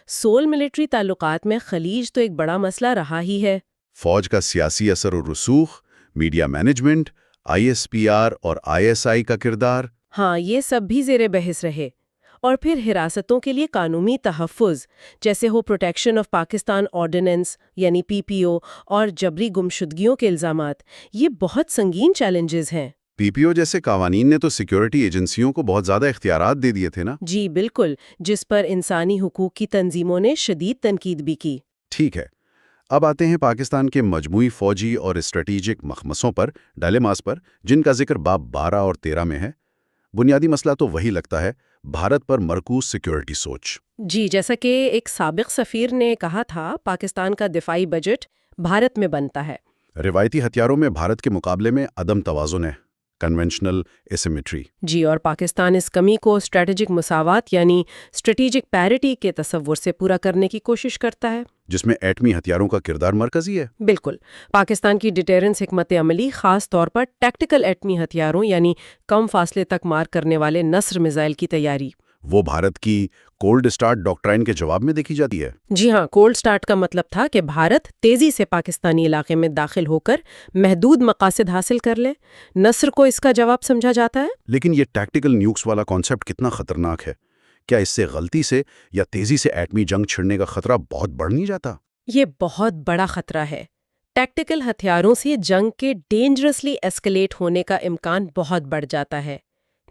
سول ملٹری تعلقات میں خلیج تو ایک بڑا مسئلہ رہا ہی ہے۔ فوج کا سیاسی اثر و رسوخ، میڈیا مینجمنٹ، ISPR اور ISI کا کردار۔ ہاں، یہ سب بھی زیر بحث رہے۔ اور پھر حراستوں کے لیے قانونی تحفظ، جیسے ہو پروٹیکشن آف پاکستان آرڈیننس یعنی PPO اور جبری گمشدگیوں کے الزامات، یہ بہت سنگین چیلنجز ہیں۔ PPO جیسے قوانین نے تو سیکیورٹی ایجنسیوں کو بہت زیادہ اختیارات دے دیے تھے نا؟ جی بالکل، جس پر انسانی حقوق کی تنظیموں نے شدید تنقید بھی کی۔ ٹھیک ہے، اب آتے ہیں پاکستان کے مجموعی فوجی اور اسٹریٹیجک مخمصوں پر، ڈائلیماز پر، جن کا ذکر باب 12 اور 13 میں ہے۔ بنیادی مسئلہ تو وہی لگتا ہے، بھارت پر مرکوز سیکیورٹی سوچ۔ جی، جیسا کہ ایک سابق سفیر نے کہا تھا، پاکستان کا دفاعی بجٹ بھارت میں بنتا ہے۔ روایتی ہتھیاروں میں بھارت کے مقابلے میں عدم توازن ہے، کنونشنل اسیمیٹری۔ جی، اور پاکستان اس کمی کو اسٹریٹجک مساوات یعنی اسٹریٹجک پیرٹی کے تصور سے پورا کرنے کی کوشش کرتا ہے، جس میں ایٹمی ہتھیاروں کا کردار مرکزی ہے۔ بالکل۔ پاکستان کی ڈیٹیرنس حکمت عملی خاص طور پر ٹیکٹیکل ایٹمی ہتھیاروں یعنی کم فاصلے تک مار کرنے والے نصر میزائل کی تیاری، وہ بھارت کی کولڈ سٹارٹ ڈاکٹرائن کے جواب میں دیکھی جاتی ہے۔ جی ہاں، کولڈ سٹارٹ کا مطلب تھا کہ بھارت تیزی سے پاکستانی علاقے میں داخل ہو کر محدود مقاصد حاصل کر لے۔ نصر کو اس کا جواب سمجھا جاتا ہے۔ لیکن یہ ٹیکٹیکل نیوکس والا کانسیپٹ کتنا خطرناک ہے؟ کیا اس سے غلطی سے یا تیزی سے ایٹمی جنگ چھڑنے کا خطرہ بہت بڑھ نہیں جاتا؟ یہ بہت بڑا خطرہ ہے۔ ٹیکٹیکل ہتھیاروں سے جنگ کے ڈینجرسلی ایسکلیٹ ہونے کا امکان بہت بڑھ جاتا ہے۔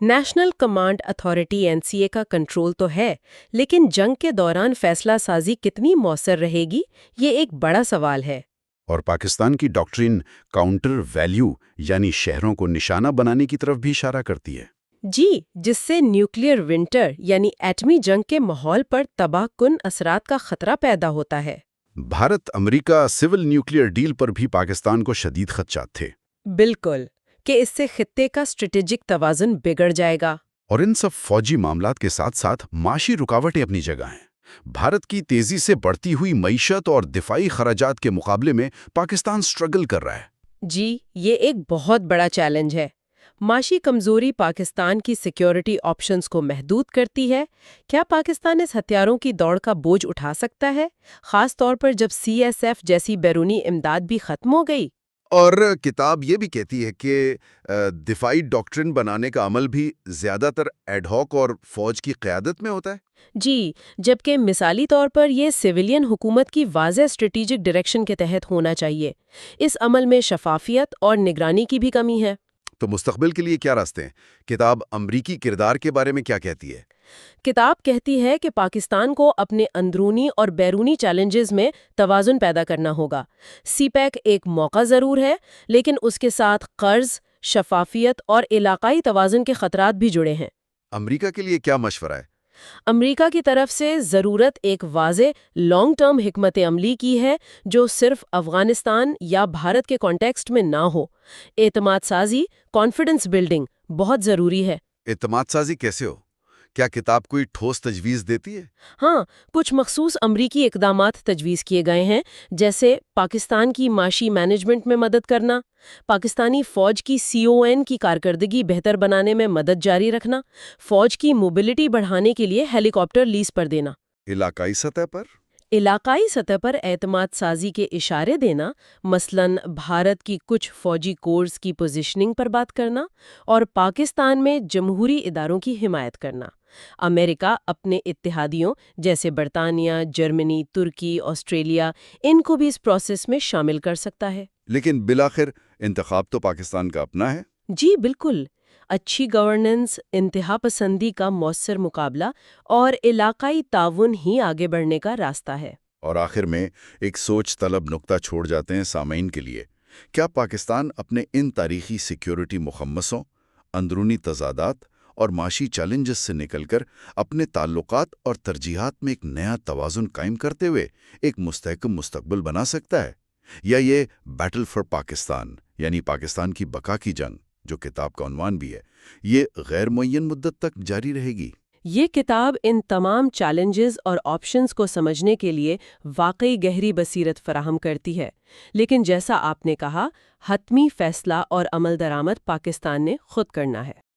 نیشنل کمانڈ اتھارٹی NCA کا کنٹرول تو ہے، لیکن جنگ کے دوران فیصلہ سازی کتنی مؤثر رہے گی، یہ ایک بڑا سوال ہے۔ اور پاکستان کی ڈاکٹرین کاؤنٹر ویلیو یعنی شہروں کو نشانہ بنانے کی طرف بھی اشارہ کرتی ہے۔ جی، جس سے نیوکلیئر ونٹر یعنی ایٹمی جنگ کے ماحول پر تباہ کن اثرات کا خطرہ پیدا ہوتا ہے۔ بھارت امریکہ سول نیوکلیئر ڈیل پر بھی پاکستان کو شدید خدشات تھے۔ بالکل، کہ اس سے خطے کا اسٹریٹجک توازن بگڑ جائے گا۔ اور ان سب فوجی معاملات کے ساتھ ساتھ معاشی رکاوٹیں اپنی جگہ ہیں۔ بھارت کی تیزی سے بڑھتی ہوئی معیشت اور دفاعی خراجات کے مقابلے میں پاکستان سٹرگل کر رہا ہے۔ جی، یہ ایک بہت بڑا چیلنج ہے۔ معاشی کمزوری پاکستان کی سیکیورٹی آپشنز کو محدود کرتی ہے۔ کیا پاکستان اس ہتھیاروں کی دوڑ کا بوجھ اٹھا سکتا ہے، خاص طور پر جب CSF جیسی بیرونی امداد بھی ختم ہو گئی؟ اور کتاب یہ بھی کہتی ہے کہ دفاعی ڈاکٹرن بنانے کا عمل بھی زیادہ تر ایڈ ہاک اور فوج کی قیادت میں ہوتا ہے۔ جی، جبکہ مثالی طور پر یہ سویلین حکومت کی واضح اسٹریٹجک ڈائریکشن کے تحت ہونا چاہیے۔ اس عمل میں شفافیت اور نگرانی کی بھی کمی ہے۔ تو مستقبل کے لیے کیا راستے ہیں؟ کتاب امریکی کردار کے بارے میں کیا کہتی ہے؟ کتاب کہتی ہے کہ پاکستان کو اپنے اندرونی اور بیرونی چیلنجز میں توازن پیدا کرنا ہوگا۔ CPEC ایک موقع ضرور ہے، لیکن اس کے ساتھ قرض، شفافیت اور علاقائی توازن کے خطرات بھی جڑے ہیں۔ امریکہ کے لیے کیا مشورہ ہے؟ امریکہ کی طرف سے ضرورت ایک واضح لانگ ٹرم حکمت عملی کی ہے جو صرف افغانستان یا بھارت کے کانٹیکسٹ میں نہ ہو۔ اعتماد سازی، کانفیڈنس بلڈنگ بہت ضروری ہے۔ اعتماد سازی کیسے ہو؟ کیا کتاب کوئی ٹھوس تجویز دیتی ہے؟ ہاں، کچھ مخصوص امریکی اقدامات تجویز کیے گئے ہیں، جیسے پاکستان کی معاشی مینجمنٹ میں مدد کرنا، پاکستانی فوج کی CON کی کارکردگی بہتر بنانے میں مدد جاری رکھنا، فوج کی موبلٹی بڑھانے کے لیے ہیلی کاپٹر لیز پر دینا، علاقائی سطح پر علاقائی سطح پر اعتماد سازی کے اشارے دینا، مثلاً بھارت کی کچھ فوجی کورز کی پوزیشننگ پر بات کرنا، اور پاکستان میں جمہوری اداروں کی حمایت کرنا۔ امریکہ اپنے اتحادیوں جیسے برطانیہ، جرمنی، ترکی، آسٹریلیا، ان کو بھی اس پروسیس میں شامل کر سکتا ہے۔ لیکن بالآخر انتخاب تو پاکستان کا اپنا ہے۔ جی بالکل، اچھی گورننس، انتہا پسندی کا مؤثر مقابلہ اور علاقائی تعاون ہی آگے بڑھنے کا راستہ ہے۔ اور آخر میں ایک سوچ طلب نقطہ چھوڑ جاتے ہیں سامعین کے لیے۔ کیا پاکستان اپنے ان تاریخی سیکیورٹی مخمصوں، اندرونی تضادات اور معاشی چیلنجز سے نکل کر اپنے تعلقات اور ترجیحات میں ایک نیا توازن قائم کرتے ہوئے ایک مستحکم مستقبل بنا سکتا ہے؟ یا یہ بیٹل فار پاکستان یعنی پاکستان کی بقا کی جنگ، جو کتاب کا عنوان بھی ہے، یہ غیر معین مدت تک جاری رہے گی؟ یہ کتاب ان تمام چیلنجز اور آپشنز کو سمجھنے کے لیے واقعی گہری بصیرت فراہم کرتی ہے، لیکن جیسا آپ نے کہا، حتمی فیصلہ اور عمل درآمد پاکستان نے خود کرنا ہے۔